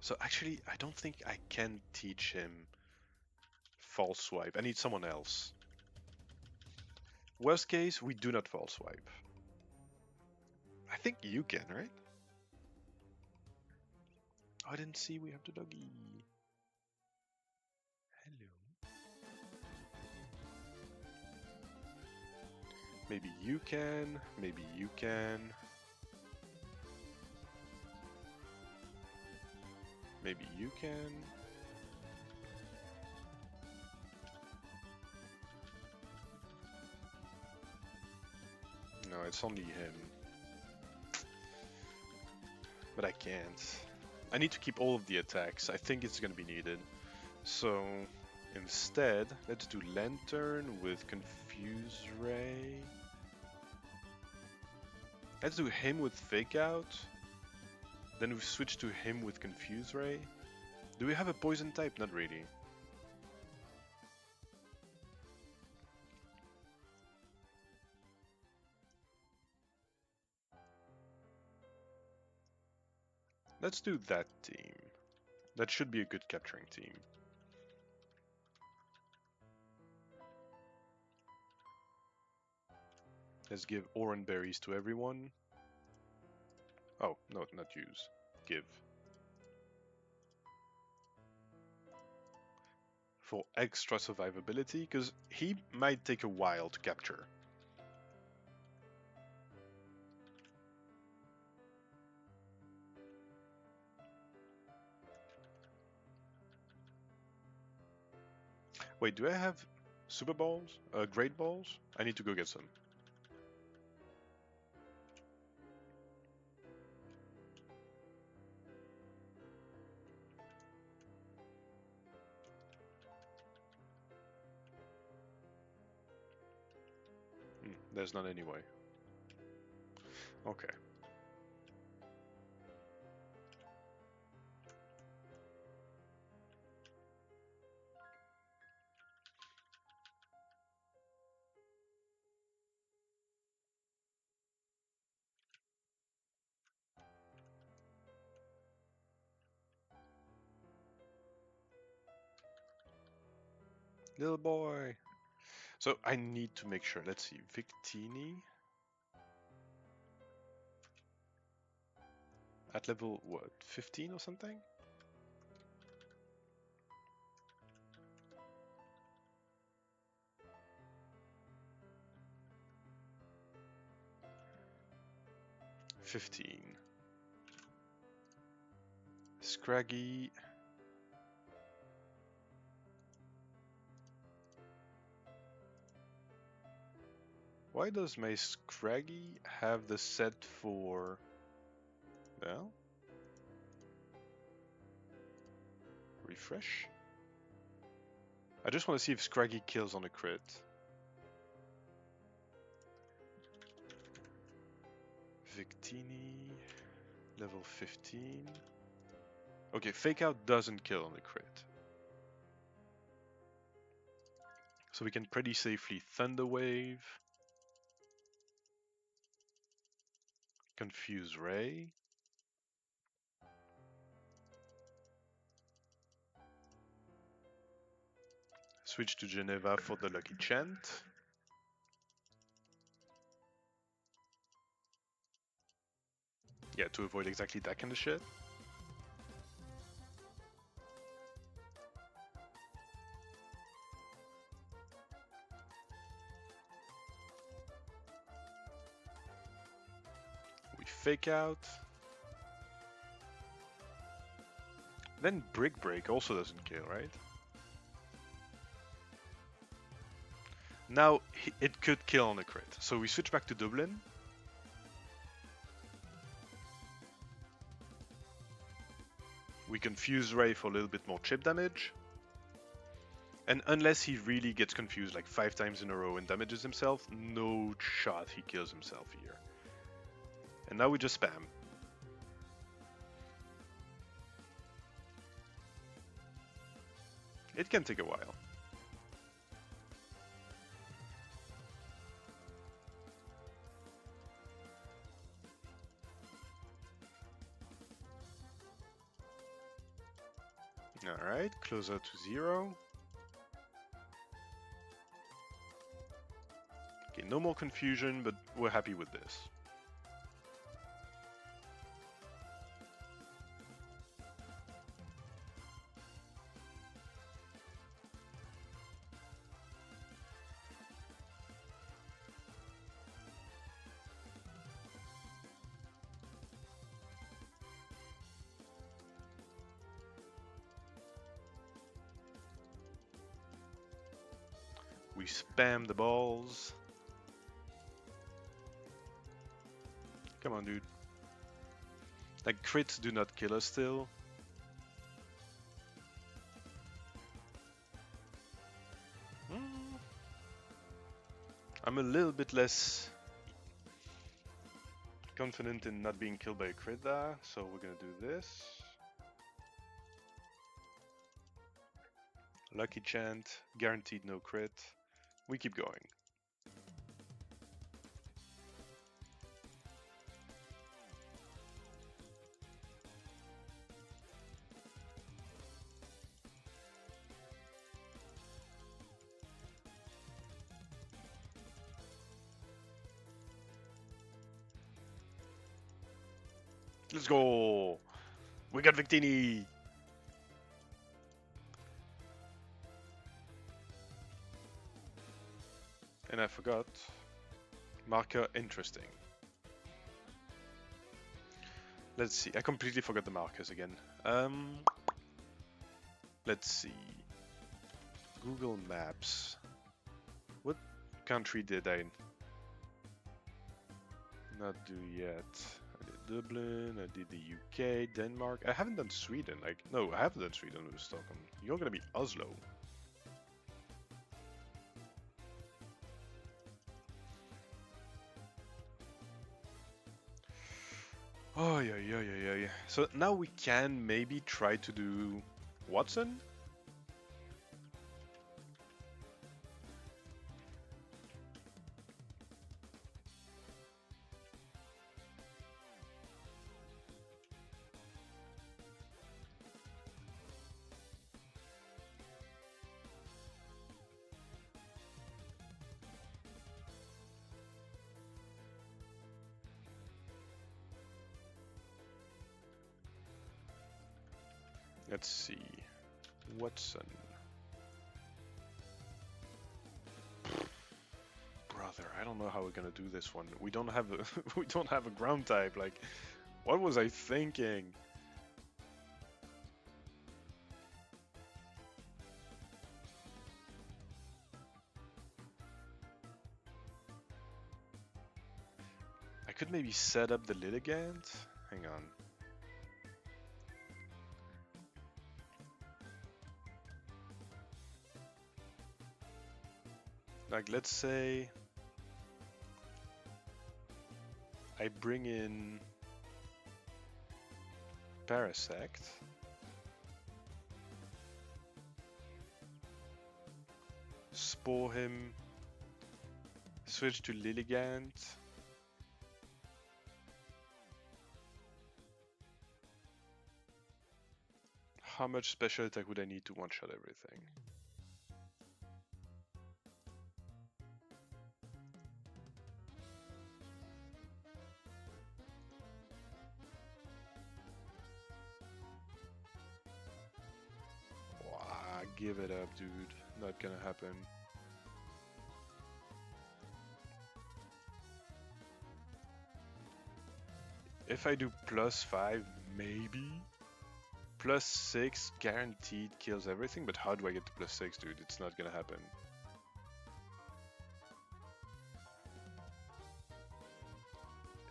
So actually, I don't think I can teach him false swipe. I need someone else. Worst case, we do not false swipe. I think you can, right? Oh, I didn't see we have the doggy. Hello. Maybe you can, maybe you can. Maybe you can. No, it's only him. But I can't. I need to keep all of the attacks. I think it's gonna be needed. So instead, let's do Lantern with Confuse Ray. Let's do him with Fake Out. Then we switch to him with Confuse Ray. Do we have a poison type? Not really. Let's do that team. That should be a good capturing team. Let's give Oran berries to everyone. Oh, no, not use. Give. For extra survivability, because he might take a while to capture. Wait, do I have super balls? Great balls? I need to go get some. There's none anyway. Okay. Little boy. So I need to make sure. Let's see. Victini. At level, what, 15 or something? Scraggy. Why does my Scraggy have the set for... Well... Refresh? I just want to see if Scraggy kills on a crit. Victini... Level 15... Okay, Fake Out doesn't kill on a crit. So we can pretty safely Thunder Wave. Confuse Ray. Switch to Geneva for the Lucky Chant. Yeah, to avoid exactly that kind of shit. We Fake Out. Then Brick Break also doesn't kill, right? Now it could kill on a crit. So we switch back to Dublin. We confuse Ray for a little bit more chip damage. And unless he really gets confused like 5 times in a row and damages himself, no shot he kills himself here. And now we just spam. It can take a while. Alright, closer to 0. Okay, no more confusion, but we're happy with this. We spam the balls. Come on, dude. Like, crits do not kill us still. I'm a little bit less confident in not being killed by a crit there, so we're gonna do this. Lucky Chant, guaranteed no crit. We keep going. Let's go! We got Victini! And I forgot. Marker interesting. Let's see. I completely forgot the markers again. Let's see. Google Maps. What country did I not do yet? I did Dublin, I did the UK, Denmark. I haven't done Sweden. Like, no, I haven't done Sweden with Stockholm. You're gonna be Oslo. Oh, yeah. So now we can maybe try to do Watson? Let's see. Watson. Brother, I don't know how we're gonna do this one. We don't have a we don't have a ground type. Like, what was I thinking? could maybe set up the Lilligant. Hang on. Like, let's say I bring in Parasect. Spore him. Switch to Lilligant. How much special attack would I need to one-shot everything? Wow, give it up, dude. Not gonna happen. If I do +5, maybe. +6 guaranteed kills everything, but how do I get to +6, dude? It's not gonna happen.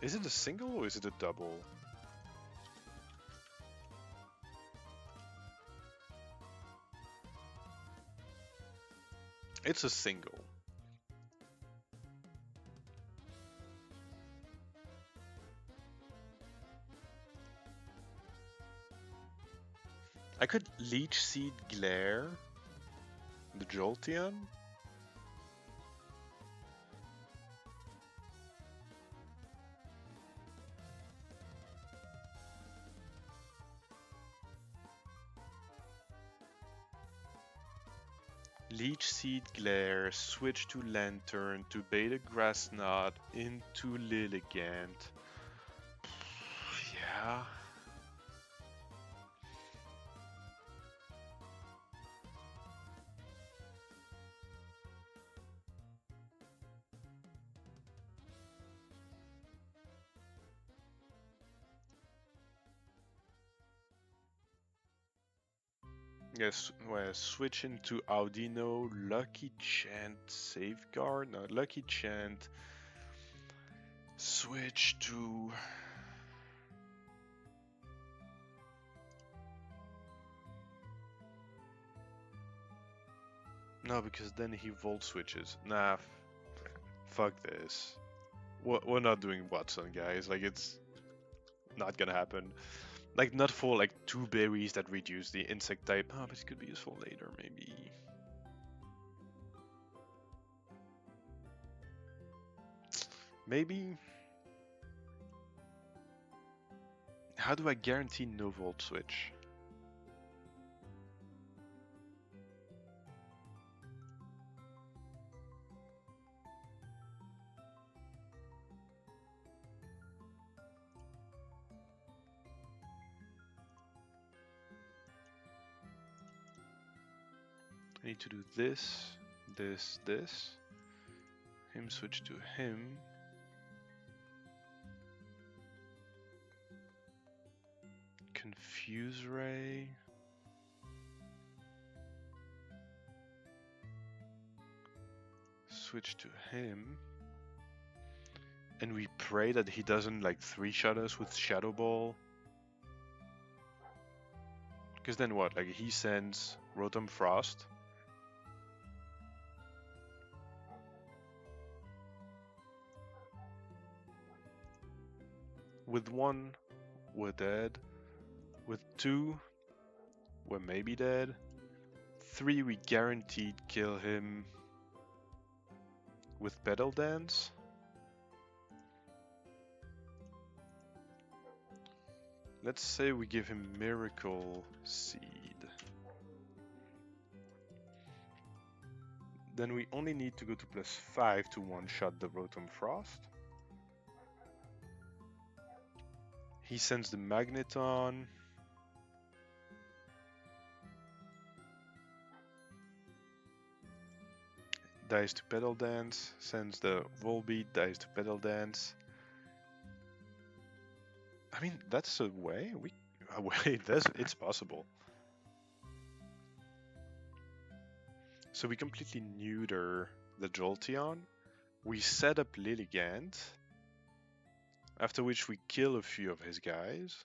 Is it a single or is it a double? It's a single. I could Leech Seed Glare the Jolteon. Leech Seed Glare, switch to Lantern, to Beta Grass Knot, into Lilligant. Yeah. Yes, well, switch into Audino, Lucky Chant, Safeguard, no, Lucky Chant, switch to... No, because then he Volt switches. Nah, fuck this. We're not doing Watson, guys, like it's not gonna happen. Like, not for like 2 berries that reduce the insect type. Oh, but it could be useful later, maybe. Maybe. How do I guarantee no Volt switch? I need to do this, this. Him switch to him. Confuse Ray. Switch to him. And we pray that he doesn't like 3-shot us with Shadow Ball. Because then what? Like he sends Rotom Frost. With 1, we're dead. With 2, we're maybe dead. 3, we guaranteed kill him with Petal Dance. Let's say we give him Miracle Seed. Then we only need to go to +5 to one-shot the Rotom Frost. He sends the Magneton. Dies to Petal Dance. Sends the Volbeat, dies to Petal Dance. I mean, that's a way. It's possible. So we completely neuter the Jolteon. We set up Lilligant. After which we kill a few of his guys.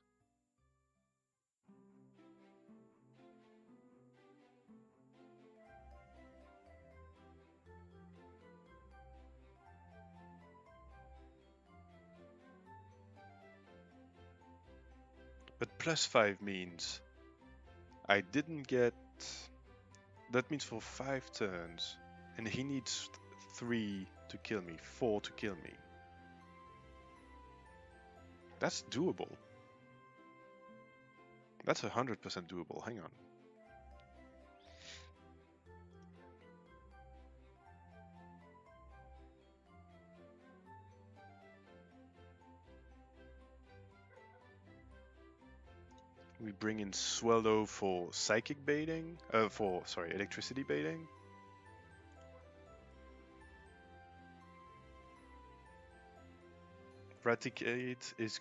But +5 means I didn't get... That means for 5 turns. And he needs 3 to kill me, 4 to kill me. That's doable. That's 100% doable, hang on. We bring in Swellow for psychic baiting, electricity baiting. Raticate is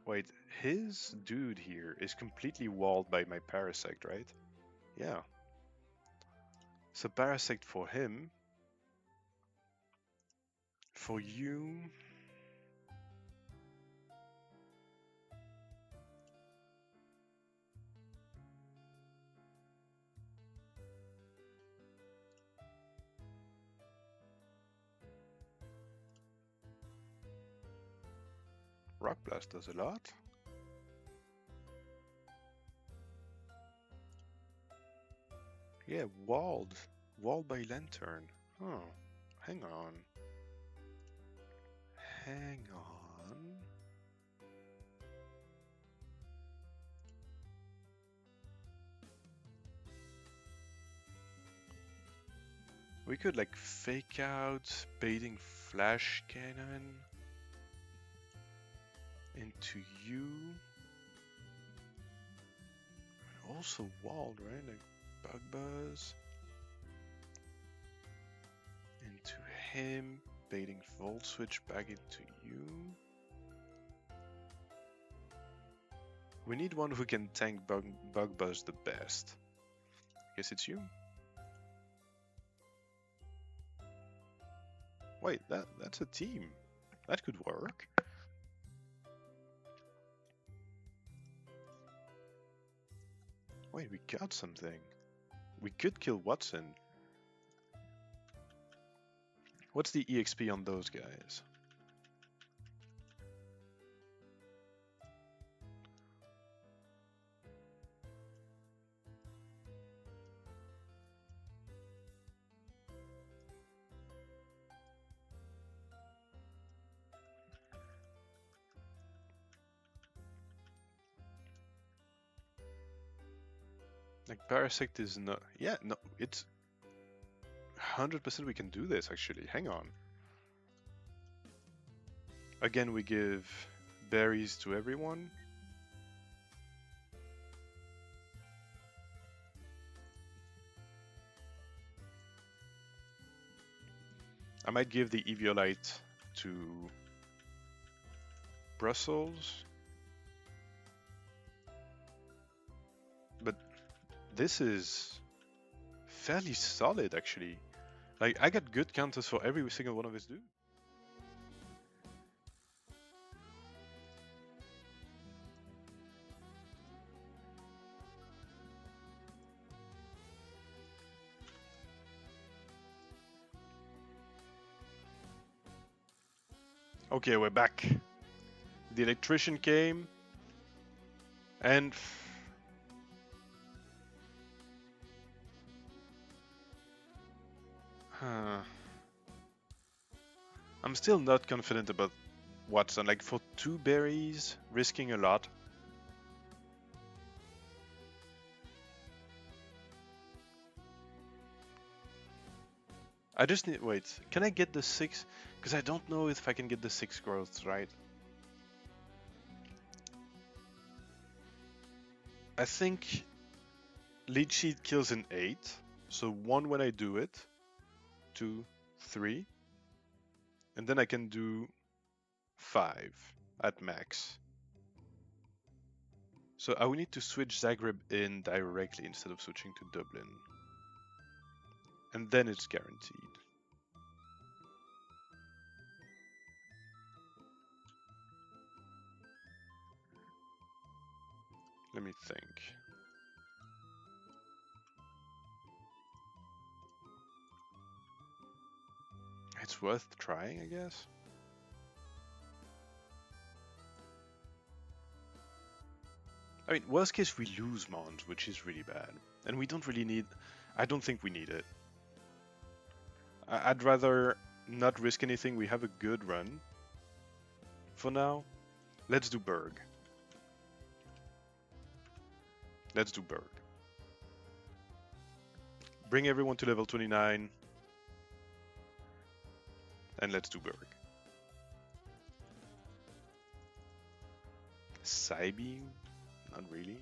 wait, his dude here is completely walled by my Parasect, right? Yeah. So Parasect for him. For you... Rock Blast does a lot. Yeah, walled. Walled by Lantern. Oh, hang on. Hang on. We could like fake out baiting Flash Cannon into you. Also walled, right? Like Bug Buzz. Into him. Baiting Volt Switch back into you. We need one who can tank Bug Buzz the best. Guess it's you? Wait, that's a team. That could work. Wait, we got something. We could kill Watson. What's the EXP on those guys? Like Parasect is not... Yeah, no, it's 100% we can do this actually. Hang on. Again, we give berries to everyone. I might give the Eviolite to Brussels. But this is fairly solid actually. Like, I got good counters for every single one of his dudes. Okay, we're back. The electrician came, and I'm still not confident about Watson. Like, for 2 berries, risking a lot. I just need... Wait, can I get the 6? Because I don't know if I can get the 6 growths, right? I think Lead Sheet kills in 8. So 1 when I do it. 2, 3. And then I can do 5 at max. So I will need to switch Zagreb in directly instead of switching to Dublin. And then it's guaranteed. Let me think. It's worth trying, I guess. I mean, worst case, we lose Mons, which is really bad. And we don't really need... I don't think we need it. I'd rather not risk anything. We have a good run. For now, let's do Berg. Let's do Berg. Bring everyone to level 29. And let's do Berg. Psybeam? Not really.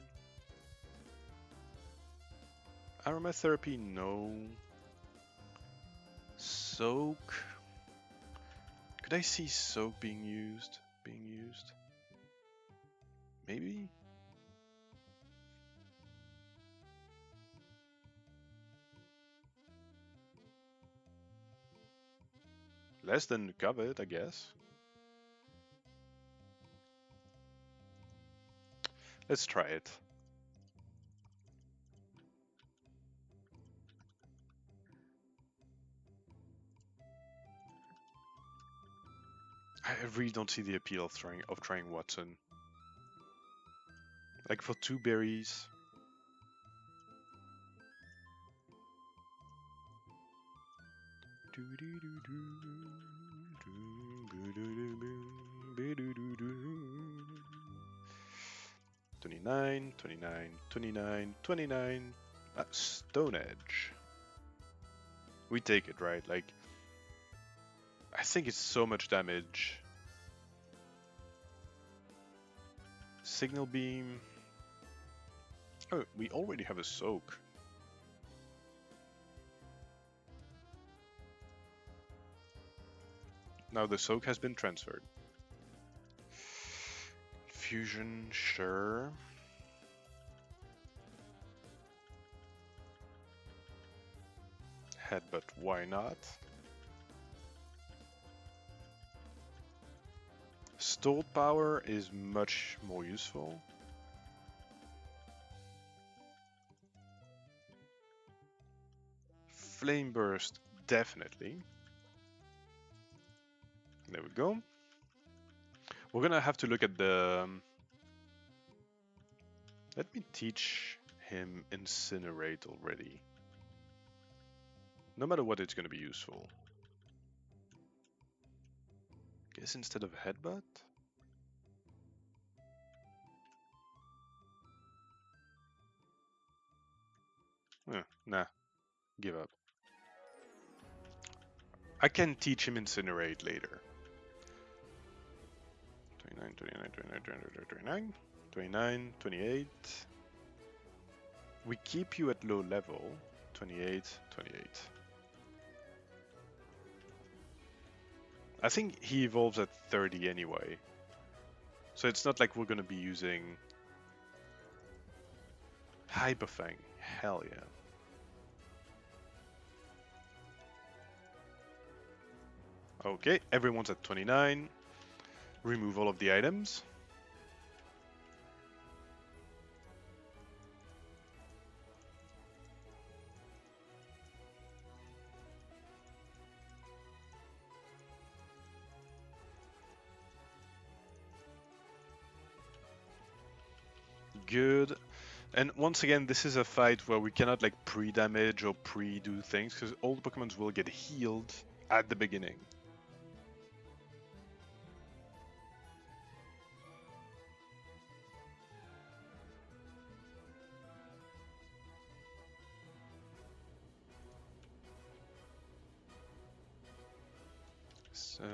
Aromatherapy, no. Soak. Could I see soak being used? Maybe? Less than covered, I guess. Let's try it. I really don't see the appeal of trying Watson. Like for 2 berries. $29, $29, $29, $29. Stone Edge. We take it, right? Like, I think it's so much damage. Signal Beam. Oh, we already have a Soak. Now the Soak has been transferred. Fusion, sure. Headbutt, why not? Stored Power is much more useful. Flame Burst, definitely. There we go. We're gonna have to look at the... Let me teach him Incinerate already. No matter what, it's gonna be useful. Guess instead of Headbutt? Nah, give up. I can teach him Incinerate later. 29, 29, 29, 29, 29, 29, 28. We keep you at low level. 28, 28. I think he evolves at 30 anyway. So it's not like we're gonna be using Hyperfang. Hell yeah. Okay, everyone's at 29. Remove all of the items. Good. And once again, this is a fight where we cannot like pre-damage or pre-do things because all the Pokemons will get healed at the beginning.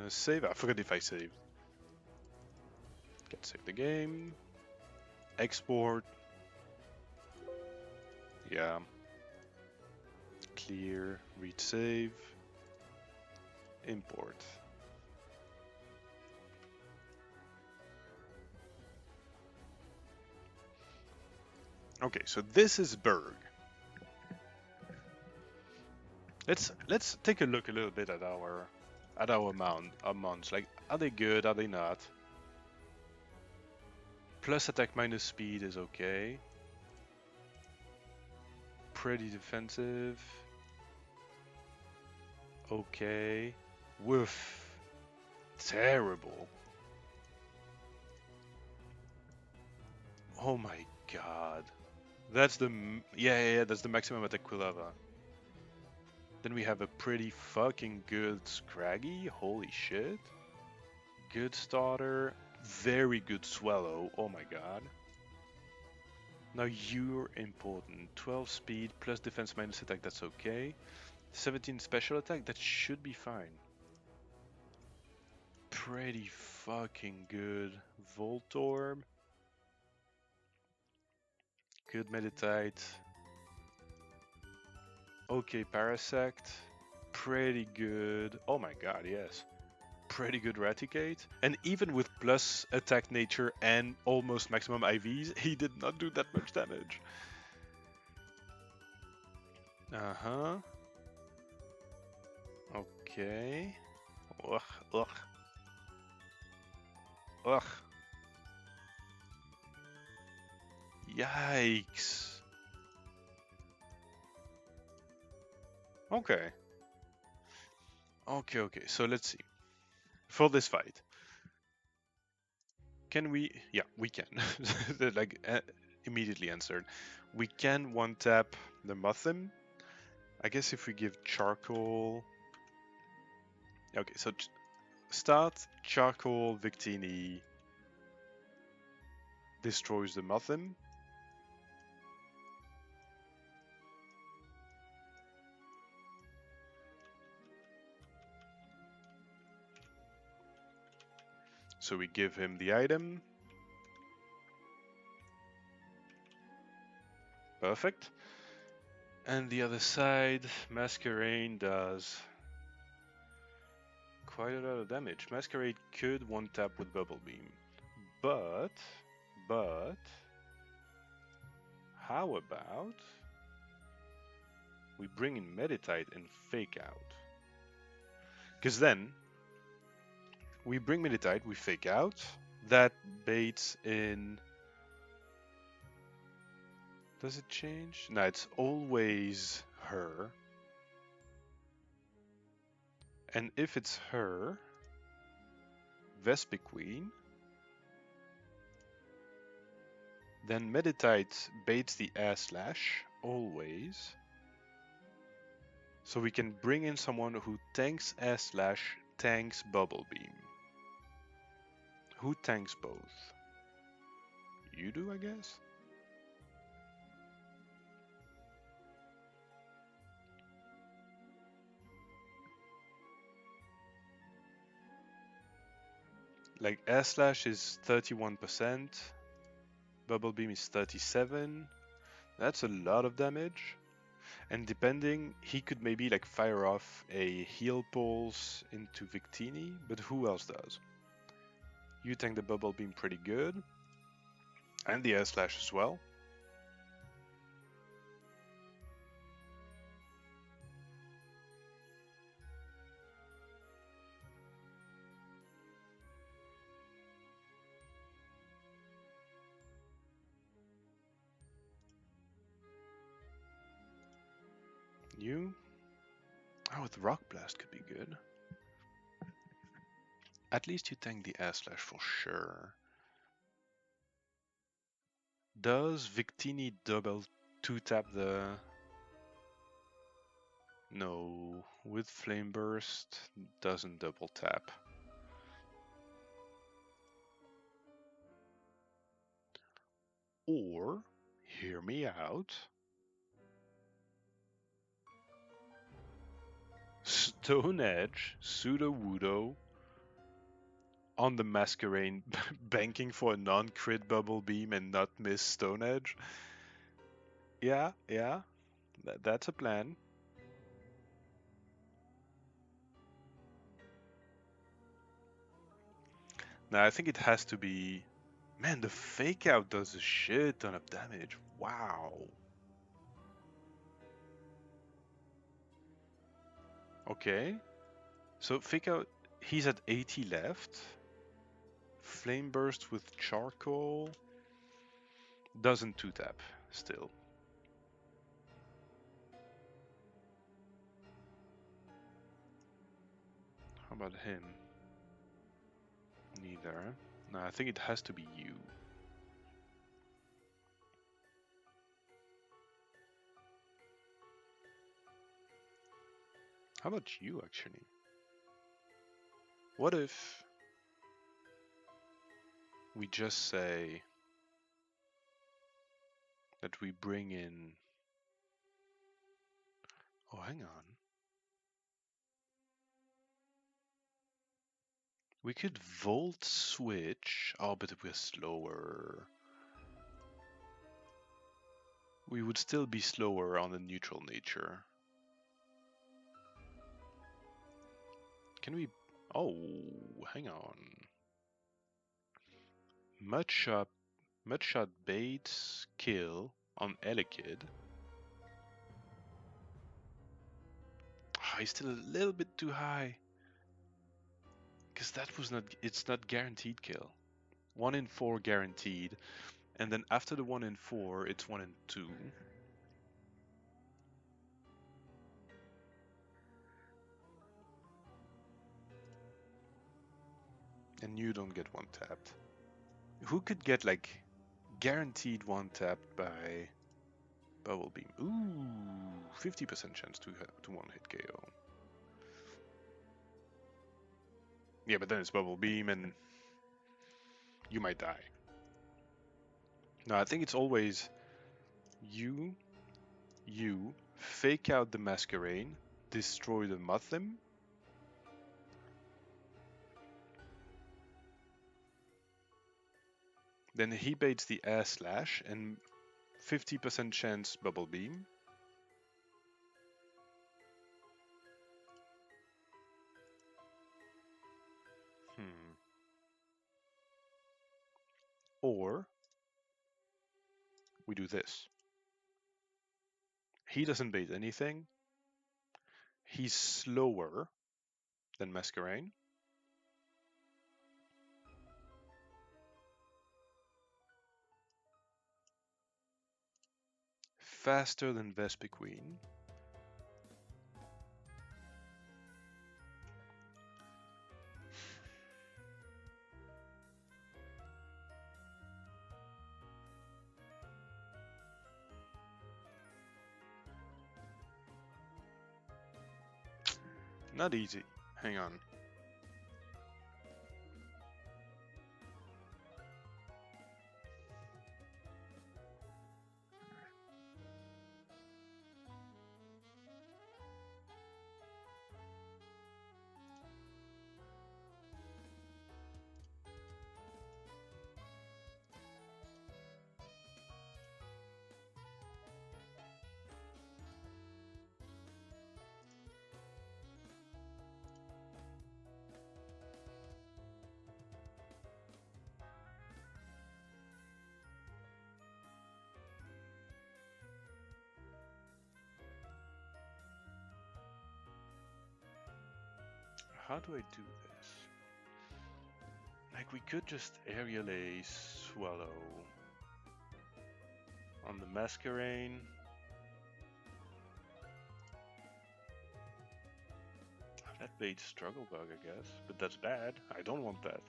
Save. I forgot if I saved. Can save the game. Export. Yeah. Clear. Read save. Import. Okay, so this is Berg. Let's take a look a little bit at our mounts. Like, are they good? Are they not? Plus attack minus speed is okay. Pretty defensive. Okay. Woof. Terrible. Oh my god. That's the... Yeah, that's the maximum attack we'll have. Then we have a pretty fucking good Scraggy. Holy shit. Good starter. Very good Swallow. Oh my god. Now you're important. 12 speed plus defense minus attack, that's okay. 17 special attack, that should be fine. Pretty fucking good. Voltorb. Good Meditite. Okay, Parasect. Pretty good. Oh my god, yes. Pretty good Raticate. And even with plus attack nature and almost maximum IVs, he did not do that much damage. Uh-huh. Okay. Ugh, ugh. Ugh. Yikes. Okay. Okay, so let's see. For this fight, can we... Yeah, we can. Like, immediately answered. We can one-tap the Muthim. I guess if we give Charcoal... Okay, so start Charcoal Victini destroys the Muthim. So we give him the item. Perfect. And the other side, Masquerade does quite a lot of damage. Masquerade could one-tap with Bubble Beam. But, how about we bring in Meditite and Fake Out? Because then, we bring Meditite, we Fake Out, that baits in... Does it change? No, it's always her. And if it's her, Vespiquen, then Meditite baits the air slash, always. So we can bring in someone who tanks air slash, tanks Bubble Beam. Who tanks both? You do, I guess? Like air slash is 31%, Bubble Beam is 37. That's a lot of damage. And depending, he could maybe like fire off a heal pulse into Victini, but who else does? You tank the Bubble Beam pretty good. And the air slash as well. You? Oh, the Rock Blast could be good. At least you tank the air slash for sure. Does Victini double 2-tap the... No, with Flame Burst, doesn't double tap. Or, hear me out, Stone Edge, Pseudo-Wudo, on the Masquerade, banking for a non-crit Bubble Beam and not miss Stone Edge. Yeah, that's a plan. Now I think it has to be... Man, the Fake Out does a shit ton of damage. Wow. Okay. So Fake Out, he's at 80 left. Flame Burst with Charcoal. Doesn't 2-tap still. How about him? Neither. No, I think it has to be you. How about you, actually? What if we just say that we bring in... Oh, hang on. We could volt switch. Oh, but we're slower. We would still be slower on the neutral nature. Can we... Oh, hang on. Mudshot baits kill on Elekid. Oh, he's still a little bit too high. Because that was not... It's not guaranteed kill. 1 in 4 guaranteed. And then after the 1 in 4, it's 1 in 2. And you don't get 1 tapped. Who could get like guaranteed 1 tapped by Bubble Beam? Ooh, 50% chance to 1 hit KO. Yeah, but then it's Bubble Beam and you might die. No, I think it's always you fake out the Masquerade, destroy the Muthim. Then he baits the Air Slash and 50% chance Bubble Beam. Or we do this. He doesn't bait anything. He's slower than Masquerade. Faster than Vespiquen. Not easy. Hang on. How do I do this? Like, we could just Aerial Ace Swallow on the Masquerade. That baits Struggle Bug, I guess, but that's bad. I don't want that.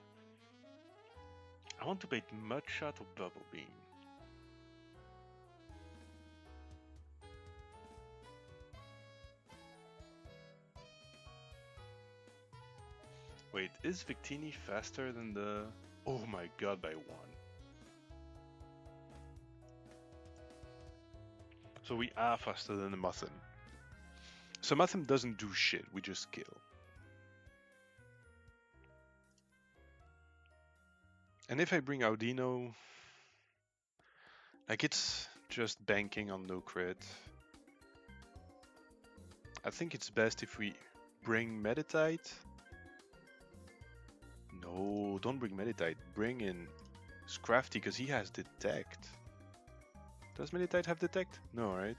I want to bait Mudshot or Bubble Beam. Wait, is Victini faster than the... Oh my god, by 1. So we are faster than the Muthim. So Muthim doesn't do shit, we just kill. And if I bring Audino... Like, it's just banking on no crit. I think it's best if we bring Meditite. No, don't bring Meditite. Bring in Scrafty, because he has Detect. Does Meditite have Detect? No, right?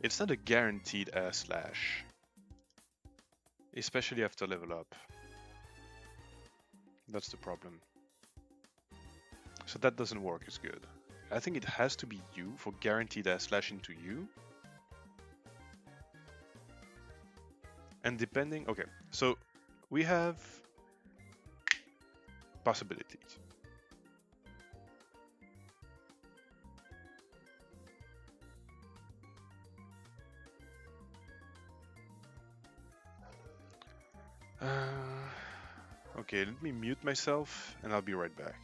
It's not a guaranteed air slash, especially after level up. That's the problem. So that doesn't work as good. I think it has to be you for guaranteed air slash into you. And depending, okay, so we have possibilities. Okay, let me mute myself and I'll be right back.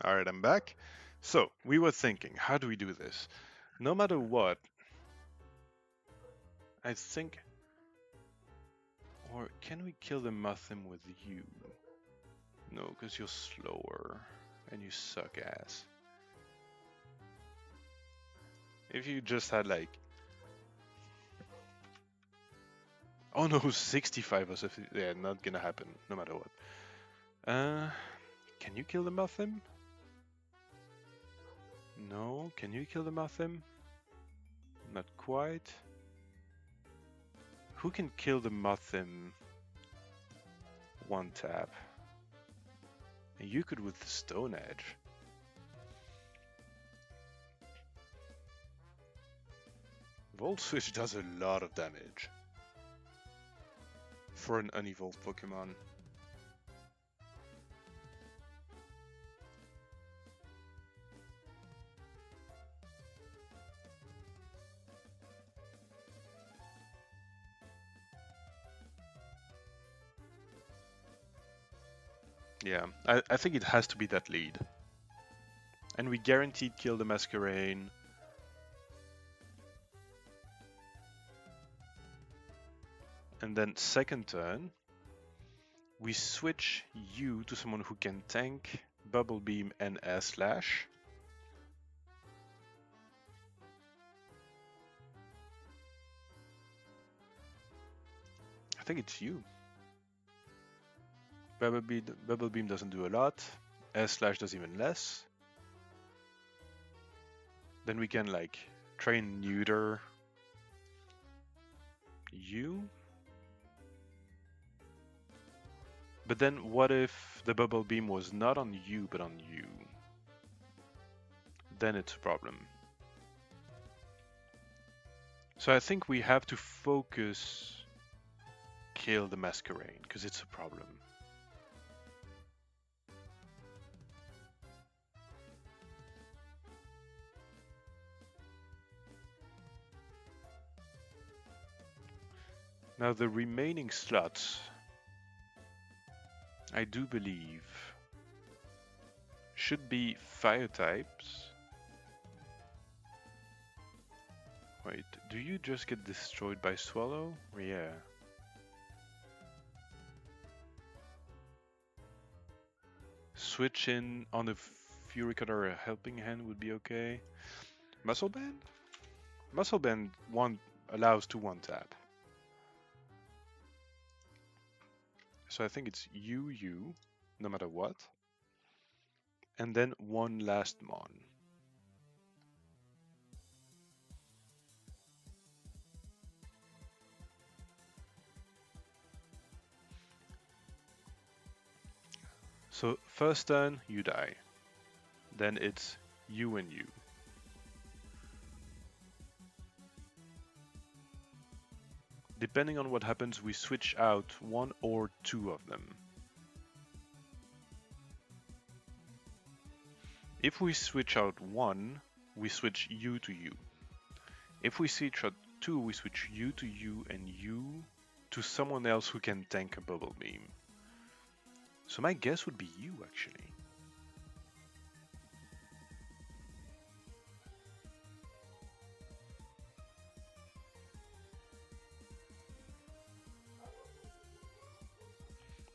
All right, I'm back. So we were thinking, how do we do this? No matter what, I think, or can we kill the Muthim with you? No, because you're slower and you suck ass. If you just had like, oh no, 65 or something, yeah, not gonna happen, no matter what. Can you kill the Muthim? No, can you kill the Muthim? Not quite. Who can kill the Muthim? One tap. And you could with the Stone Edge. Volt Switch does a lot of damage for an unevolved Pokemon. Yeah, I think it has to be that lead. And we guaranteed kill the Masquerade. And then second turn, we switch you to someone who can tank, Bubble Beam, and Air Slash. I think it's you. Bubble Beam doesn't do a lot. Air Slash does even less. Then we can like train neuter you. But then what if the Bubble Beam was not on you but on you? Then it's a problem. So I think we have to focus kill the Masquerade because it's a problem. Now the remaining slots, I do believe, should be fire types. Wait, do you just get destroyed by Swallow? Yeah. Switch in on a Fury Cut or a Helping Hand would be okay. Muscle Band? Muscle Band allows to one tap. So I think it's you, no matter what. And then one last Mon. So first turn, you die. Then it's you and you. Depending on what happens, we switch out one or two of them. If we switch out one, we switch you to you. If we switch out two, we switch you to you and you to someone else who can tank a Bubble Beam. So my guess would be you, actually.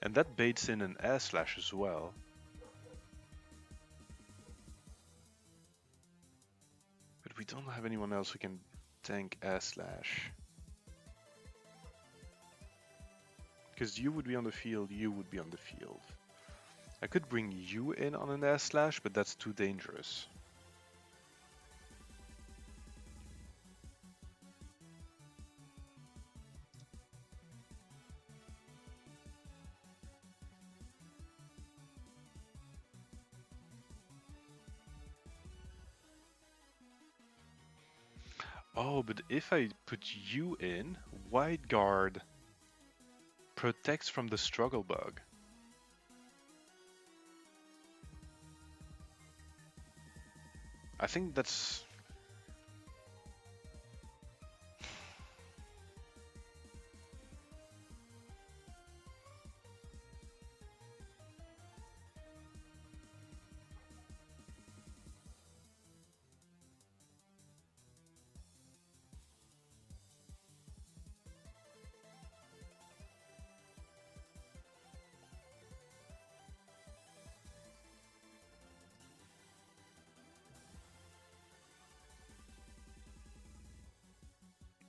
And that baits in an Air Slash as well. But we don't have anyone else who can tank Air Slash. Because you would be on the field, you would be on the field. I could bring you in on an Air Slash, but that's too dangerous. Oh, but if I put you in, Wide Guard protects from the Struggle Bug. I think that's...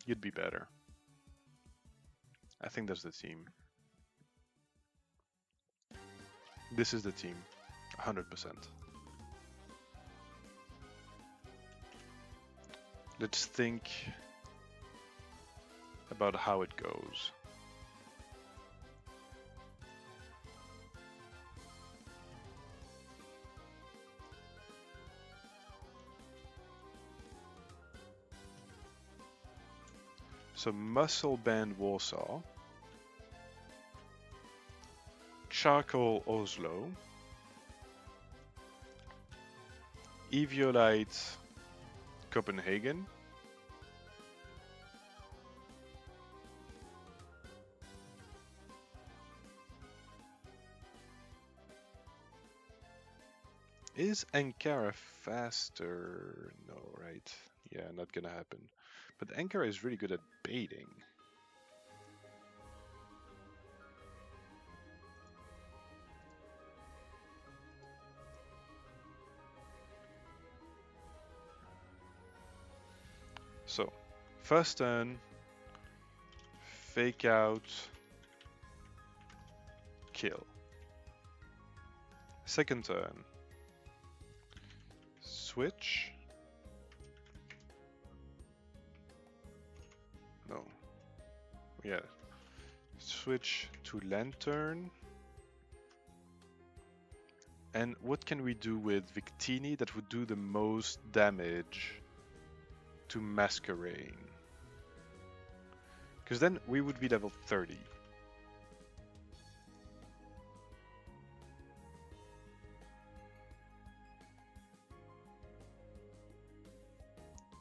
You'd be better. I think that's the team. This is the team. 100%. Let's think about how it goes. So Muscle Band Warsaw, Charcoal Oslo, Eviolite Copenhagen, Is Ankara faster? No, right? Yeah, not gonna happen. But Ankara is really good at baiting. So, first turn, fake out, kill. Second turn, switch. No. Yeah. Switch to lantern. And what can we do with Victini that would do the most damage to Masquerain? Because then we would be level 30.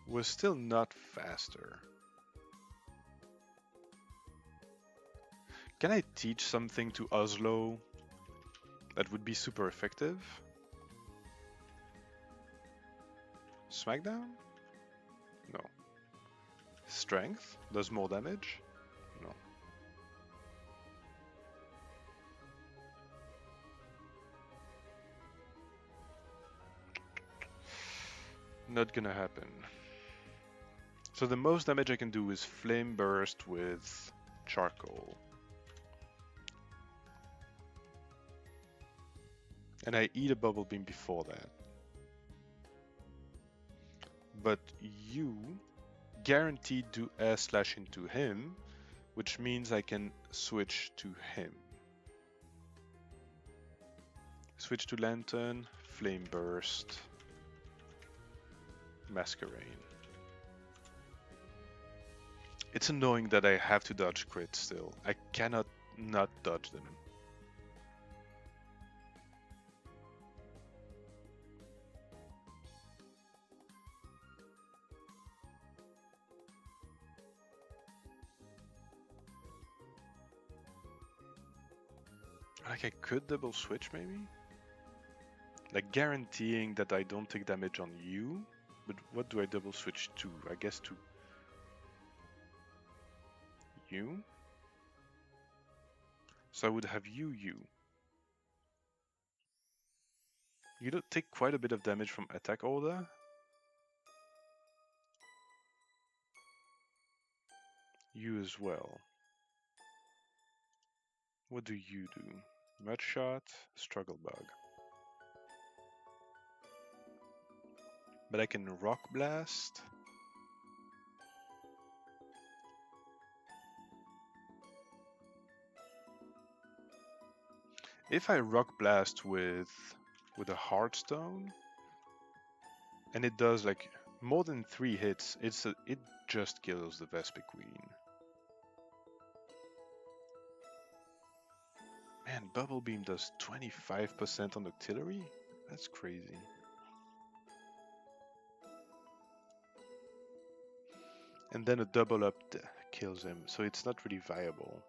We're still not faster. Can I teach something to Oslo that would be super effective? Smackdown? No. Strength does more damage? No. Not gonna happen. So the most damage I can do is Flame Burst with Charcoal. And I eat a Bubble Beam before that. But you guaranteed do air slash into him, which means I can switch to him. Switch to Lantern, Flame Burst, Masquerain. It's annoying that I have to dodge crits still. I cannot not dodge them. Like I could double switch maybe? Like guaranteeing that I don't take damage on you, but what do I double switch to? I guess to you? So I would have you. You don't take quite a bit of damage from attack order. You as well. What do you do? Mud Shot, Struggle Bug. But I can Rock Blast. If I Rock Blast with a Heartstone, and it does like more than 3 hits, it just kills the Vespiquen. Man, Bubble Beam does 25% on Artillery? That's crazy. And then a double up kills him, so it's not really viable.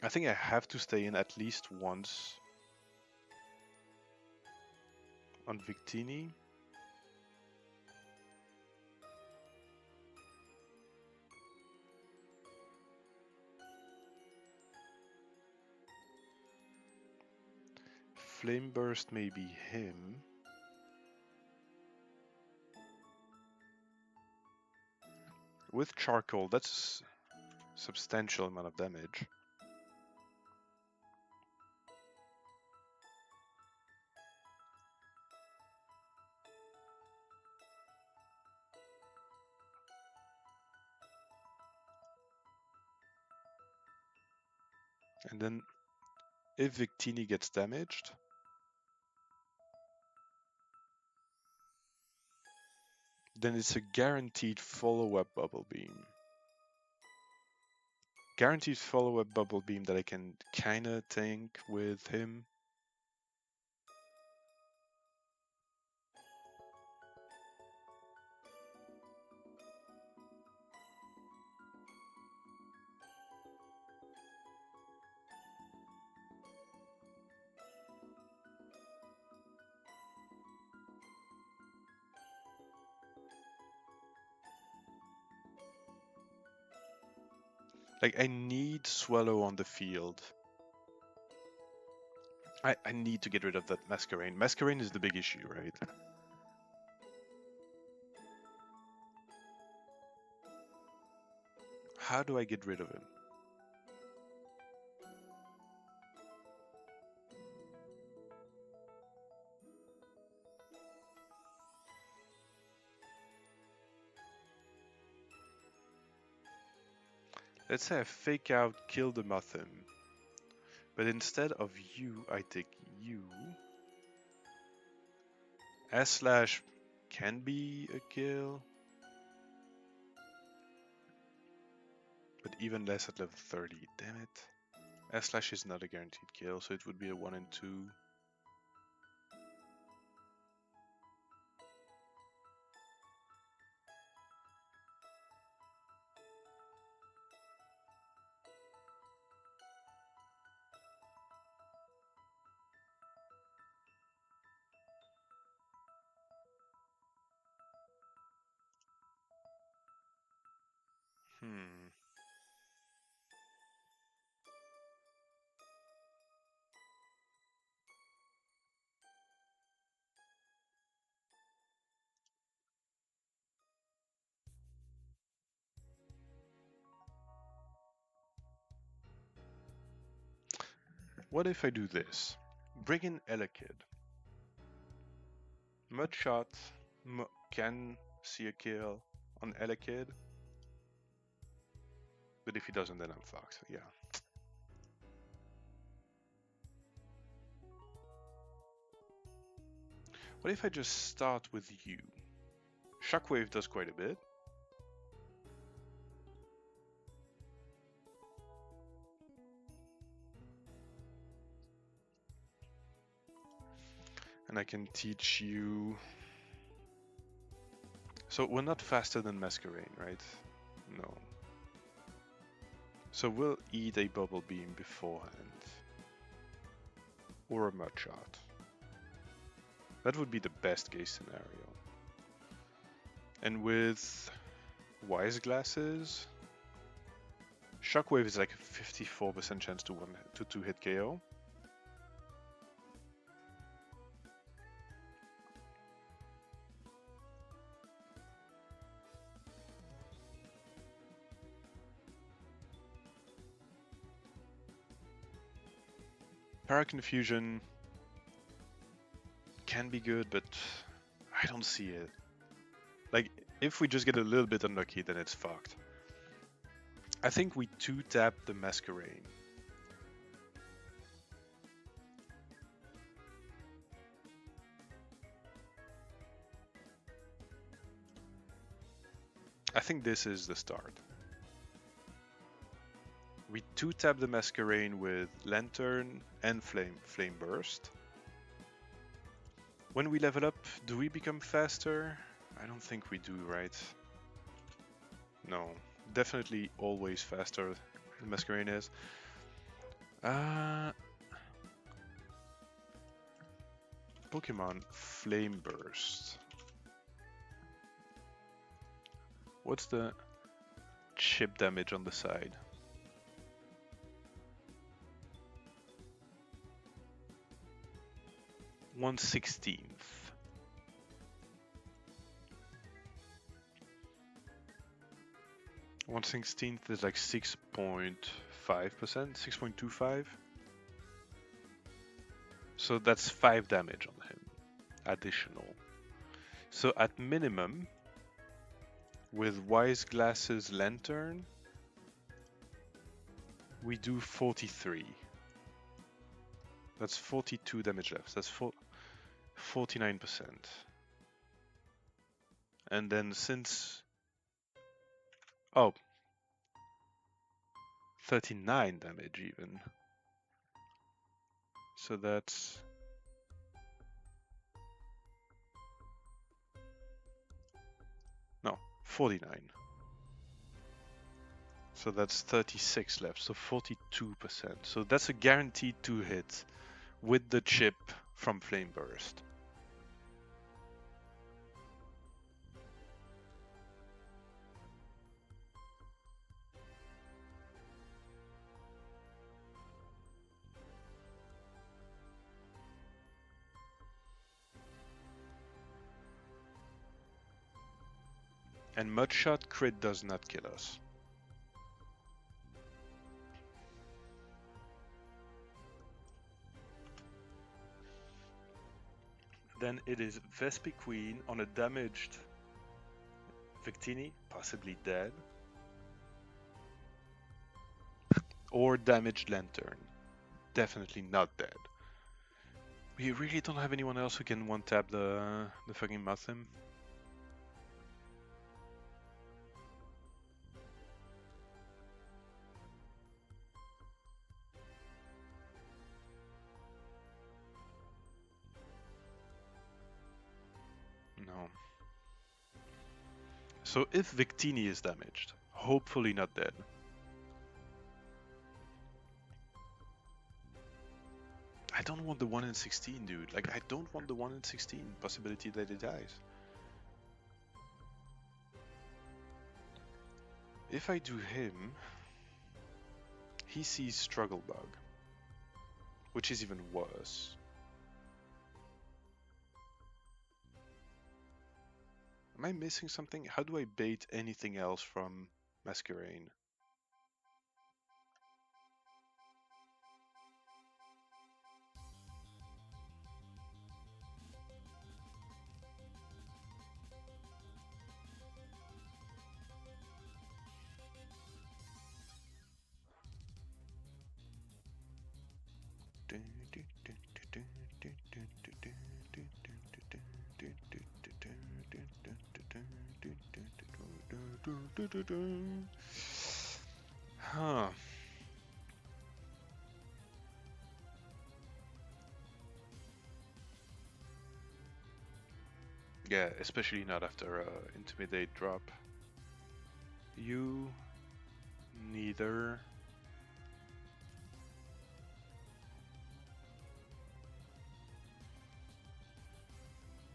I think I have to stay in at least once on Victini. Flame Burst may be him. With Charcoal, that's a substantial amount of damage. And then if Victini gets damaged, then it's a guaranteed follow-up Bubble Beam. Guaranteed follow-up Bubble Beam that I can kinda tank with him. Like, I need Swallow on the field. I need to get rid of that Masquerain. Masquerain is the big issue, right? How do I get rid of him? Let's say I fake out, kill the Muthim. But instead of you, I take you. S/ can be a kill. But even less at level 30, damn it. S/ is not a guaranteed kill, so it would be a 1 and 2. Hmm. What if I do this? Bring in Elekid. Mudshot can see a kill on Elekid. But if he doesn't, then I'm fucked. Yeah. What if I just start with you? Shockwave does quite a bit. And I can teach you... So we're not faster than Masquerain, right? No. So we'll eat a Bubble Beam beforehand. Or a Mudshot. That would be the best case scenario. And with Wise Glasses, Shockwave is like a 54% chance to 2-hit KO. Paraconfusion can be good, but I don't see it. Like, if we just get a little bit unlucky, then it's fucked. I think we 2-tap the Masquerain. I think this is the start. We 2-tap the Masquerain with Lantern and Flame Burst. When we level up, do we become faster? I don't think we do, right? No, definitely always faster than Masquerain is. Pokemon Flame Burst. What's the chip damage on the side? 1/16. 1/16 is like 6.5%, 6.25. So that's 5 damage on him, additional. So at minimum, with Wise Glasses Lantern, we do 43. That's 42 damage left. That's 49%. And then since... Oh. 39 damage even. So that's... No, 49. So that's 36 left, so 42%. So that's a guaranteed 2-hit with the chip from Flame Burst. And Mudshot crit does not kill us. Then it is Vespi Queen on a damaged Victini, possibly dead. Or damaged Lantern. Definitely not dead. We really don't have anyone else who can one-tap the fucking Muthim. No. So if Victini is damaged, hopefully not dead. I don't want the 1 in 16, dude. Like, I don't want the 1 in 16 possibility that it dies. If I do him, he sees Struggle Bug, which is even worse. Am I missing something? How do I bait anything else from Masquerain? Huh. Yeah, especially not after Intimidate drop. You neither.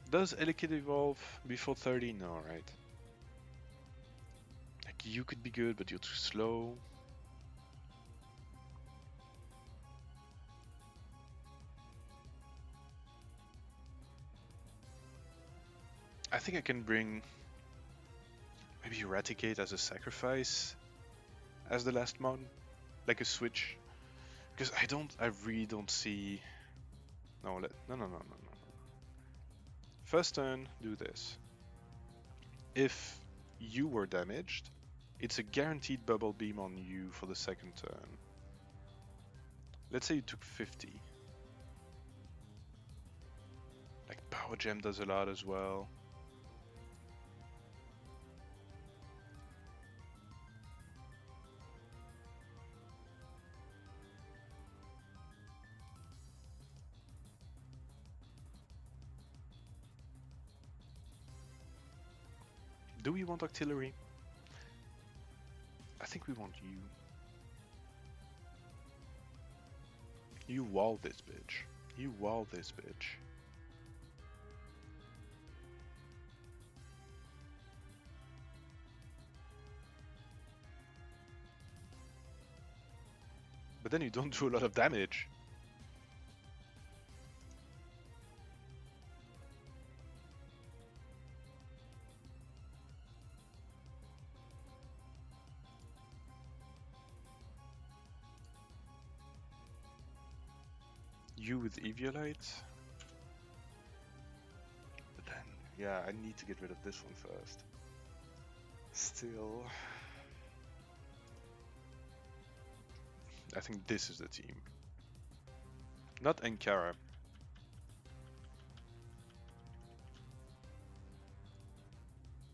Does Elekid evolve before 30? No, right? Like, you could be good, but you're too slow. I think I can bring maybe Eradicate as a sacrifice as the last mon, like a switch, because I really don't see. No, no. First turn, do this. If you were damaged, it's a guaranteed bubble beam on you for the second turn. Let's say you took 50. Like, Power Gem does a lot as well. Do we want Artillery? I think we want you. You wall this bitch. You wall this bitch. But then you don't do a lot of damage. You with Eviolite. But then, yeah, I need to get rid of this one first. Still. I think this is the team. Not Ankara.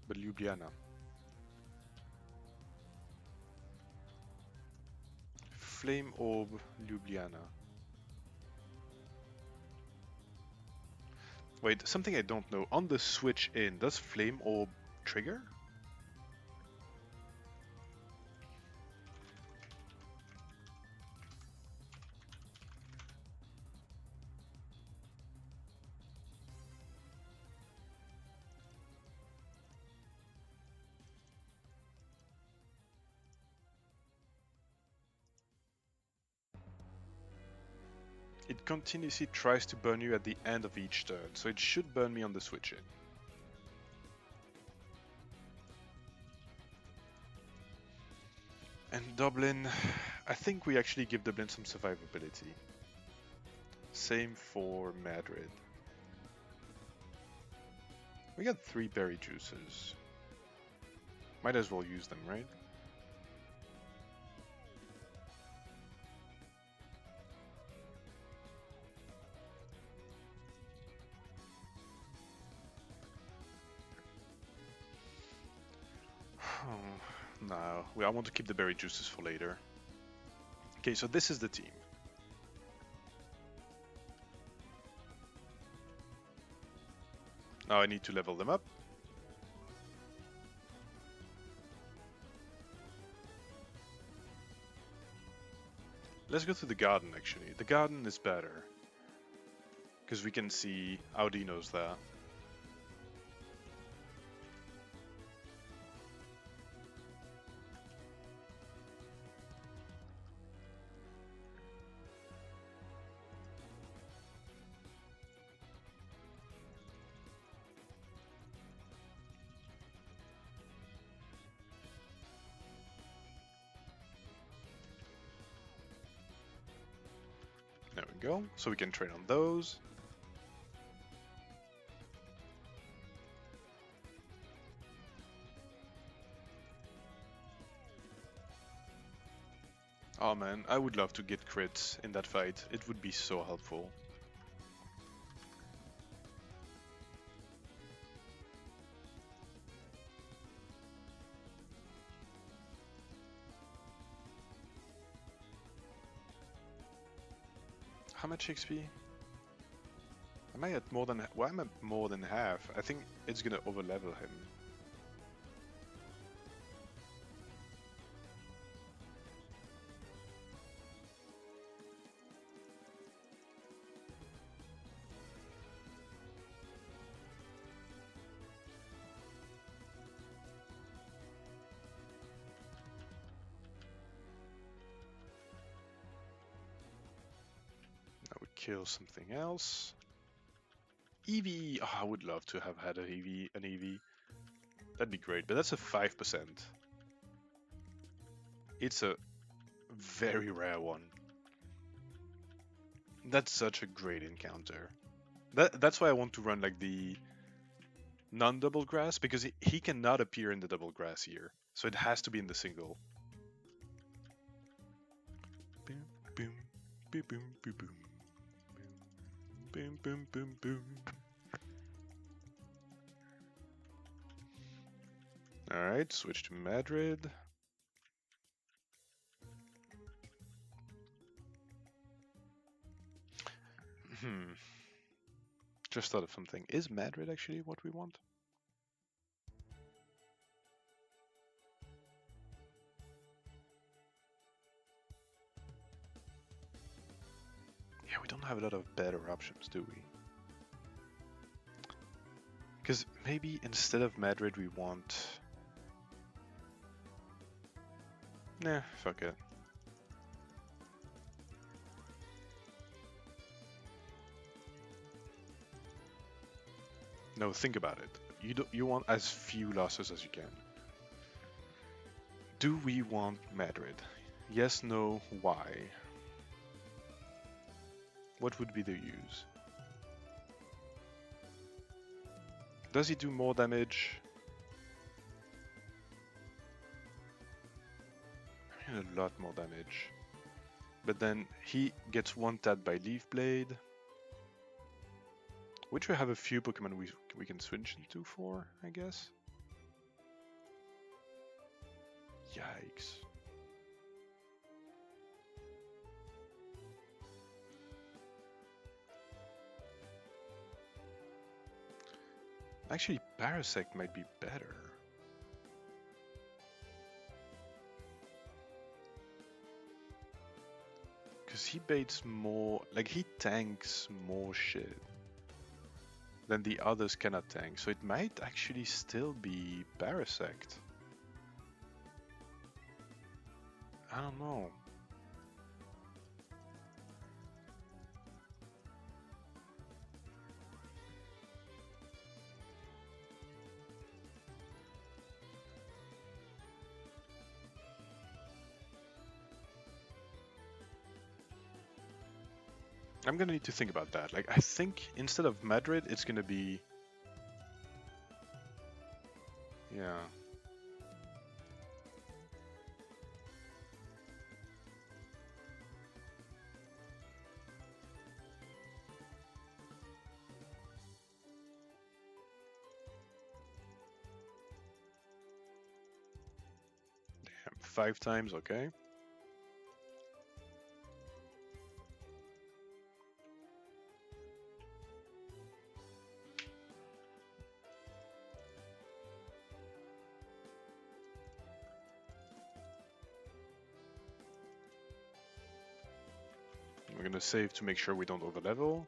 But Ljubljana. Flame Orb Ljubljana. Wait, something I don't know. On the switch in, does Flame Orb trigger? It continuously tries to burn you at the end of each turn, so it should burn me on the switch in. And Dublin, I think we actually give Dublin some survivability. Same for Madrid. We got 3 berry juices. Might as well use them, right? No, I want to keep the berry juices for later. Okay, so this is the team. Now I need to level them up. Let's go to the garden, actually. The garden is better. Because we can see Audino's there. There we go. So we can trade on those. Oh man, I would love to get crits in that fight. It would be so helpful. How much XP? Am I at more than... Why am I at more than half? I think it's gonna overlevel him. Now we kill something else. EV! Oh, I would love to have had an EV. That'd be great, but that's a 5%. It's a very rare one. That's such a great encounter. That's why I want to run like the non-double grass, because he cannot appear in the double grass here. So it has to be in the single. Boom, boom, boom, boom, boom, boom. Boom, boom, boom, boom. Alright, switch to Madrid. Just thought of something. Is Madrid actually what we want? Yeah, we don't have a lot of better options, do we? Because maybe instead of Madrid we want... Nah, fuck it. No, think about it. You want as few losses as you can. Do we want Madrid? Yes, no, why? What would be the use? Does he do more damage? A lot more damage. But then he gets one-tapped by Leaf Blade. Which we have a few Pokemon we can switch into for, I guess. Yikes. Actually, Parasect might be better. Because he baits more, like he tanks more shit than the others cannot tank. So it might actually still be Parasect. I don't know. I'm gonna need to think about that. Like, I think instead of Madrid, it's gonna be... Yeah. Damn, 5 times, okay. We're gonna save to make sure we don't overlevel.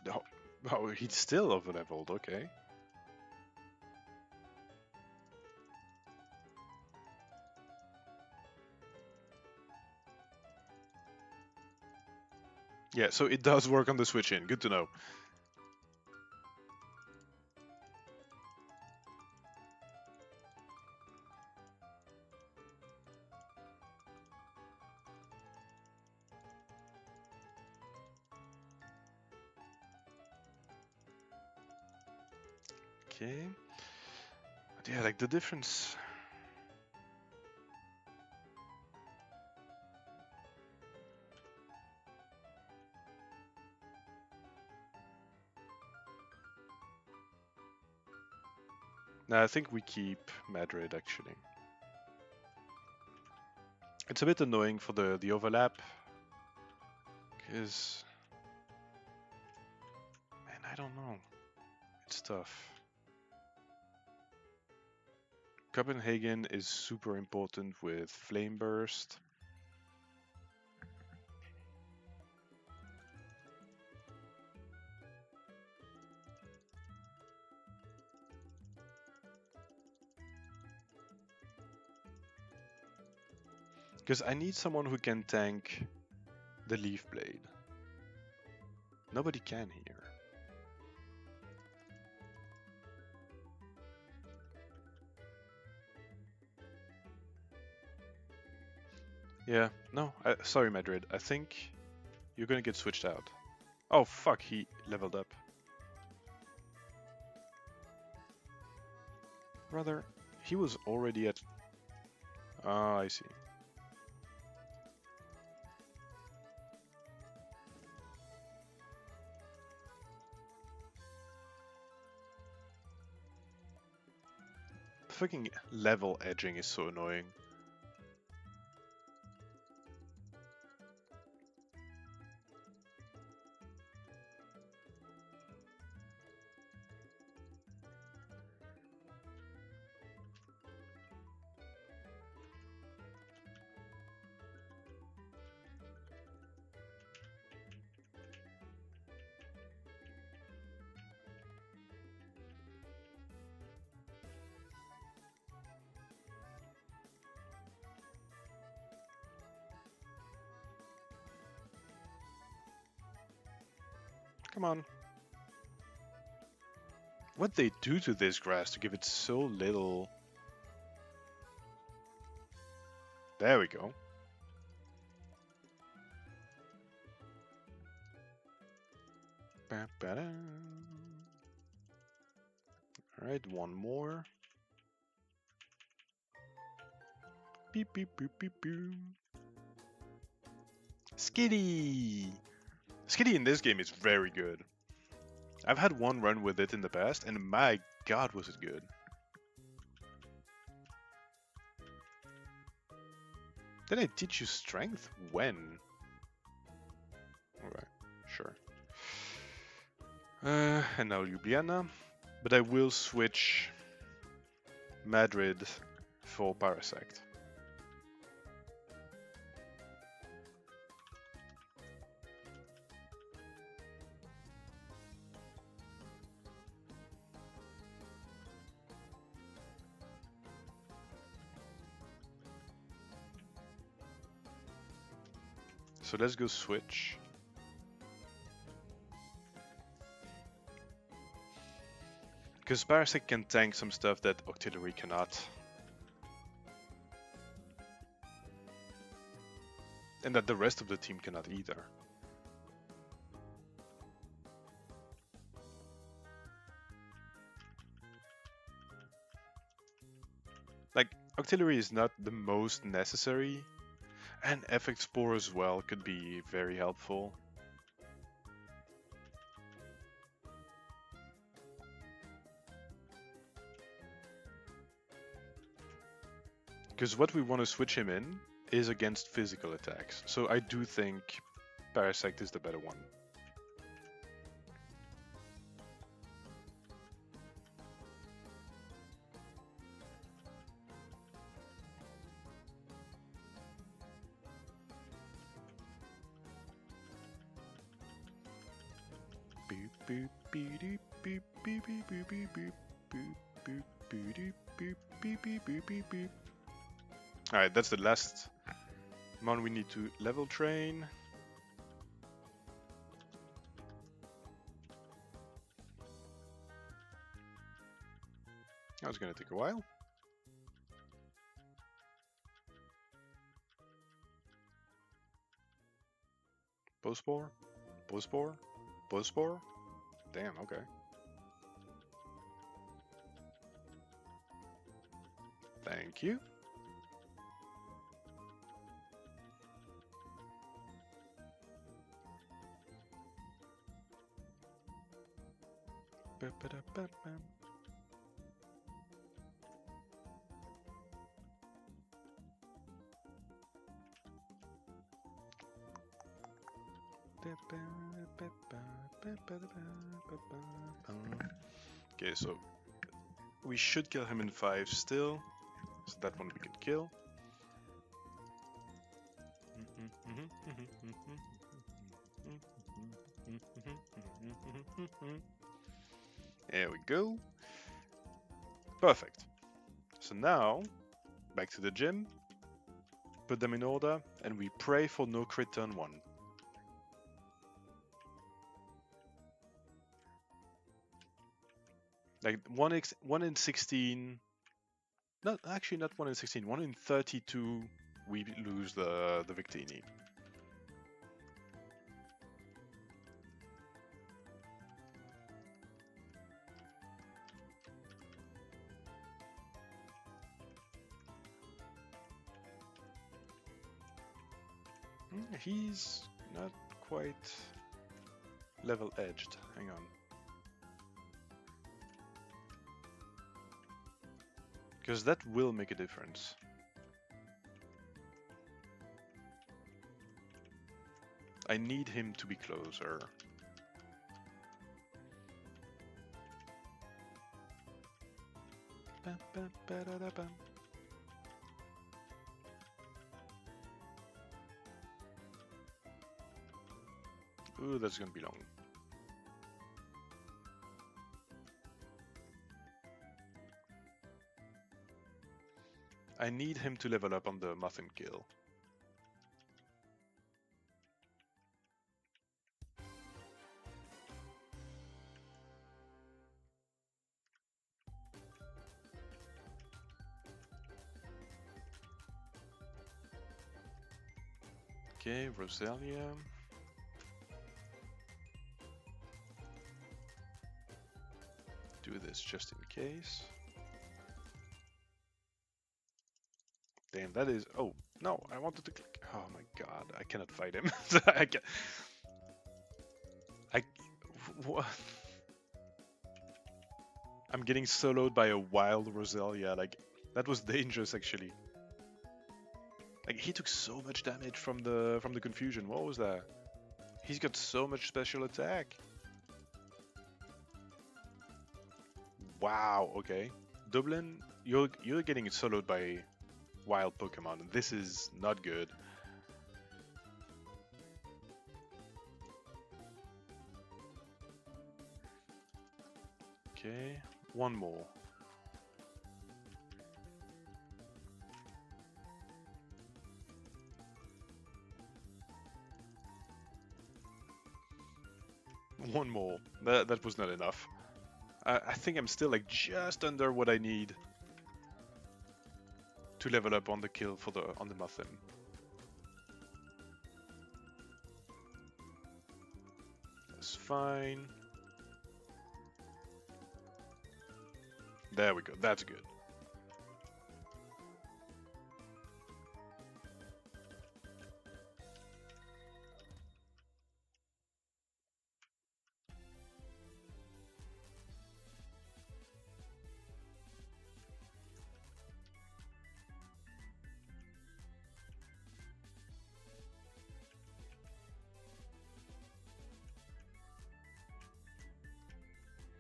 Oh, oh, he's still overleveled, okay. Yeah, so it does work on the switch in. Good to know. Okay. But yeah, like the difference. Nah, I think we keep Madrid actually. It's a bit annoying for the overlap. Because... Man, I don't know. It's tough. Copenhagen is super important with Flame Burst. Because I need someone who can tank the Leaf Blade. Nobody can here. Yeah, no, sorry Madrid, I think you're gonna get switched out. Oh fuck, he leveled up. Brother, he was already at... Ah, I see. Fucking level edging is so annoying. Come on. What they do to this grass to give it so little... There we go. Alright, one more. Beep beep beep beep beep. Skitty! Skitty in this game is very good. I've had one run with it in the past, and my god was it good. Did I teach you strength? When? Alright, sure. And now Ljubljana. But I will switch Madrid for Parasect. So let's go switch. Because Parasect can tank some stuff that Octillery cannot. And that the rest of the team cannot either. Like, Octillery is not the most necessary, and FX Spore as well could be very helpful. Because what we want to switch him in is against physical attacks, so I do think Parasect is the better one. Alright, that's the last one we need to level train. That's gonna take a while. Postpore? Postpore? Postpore? Damn, okay. Thank you. Okay, so we should kill him in 5 still, so that one we can kill. There we go. Perfect. So now, back to the gym, put them in order, and we pray for no crit turn 1. Like 1 in 16, not actually not 1 in 16, 1 in 32 we lose the Victini. He's not quite level edged. Hang on. Because that will make a difference. I need him to be closer. Ooh, that's gonna be long. I need him to level up on the muffin kill. Okay, Roselia. Do this just in case. Damn, that is... Oh, no, I wanted to click... Oh my god, I cannot fight him. I can... What? I'm getting soloed by a wild Roselia, like, that was dangerous actually. Like, he took so much damage from the confusion, what was that? He's got so much special attack. Wow, okay. Dublin, you're getting soloed by wild Pokemon. This is not good. Okay, one more. one more. That was not enough. I think I'm still like just under what I need to level up on the kill for on the muffin. That's fine. There we go. That's good.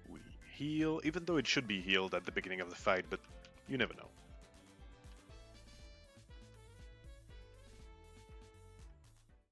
We heal, even though it should be healed at the beginning of the fight, but you never know.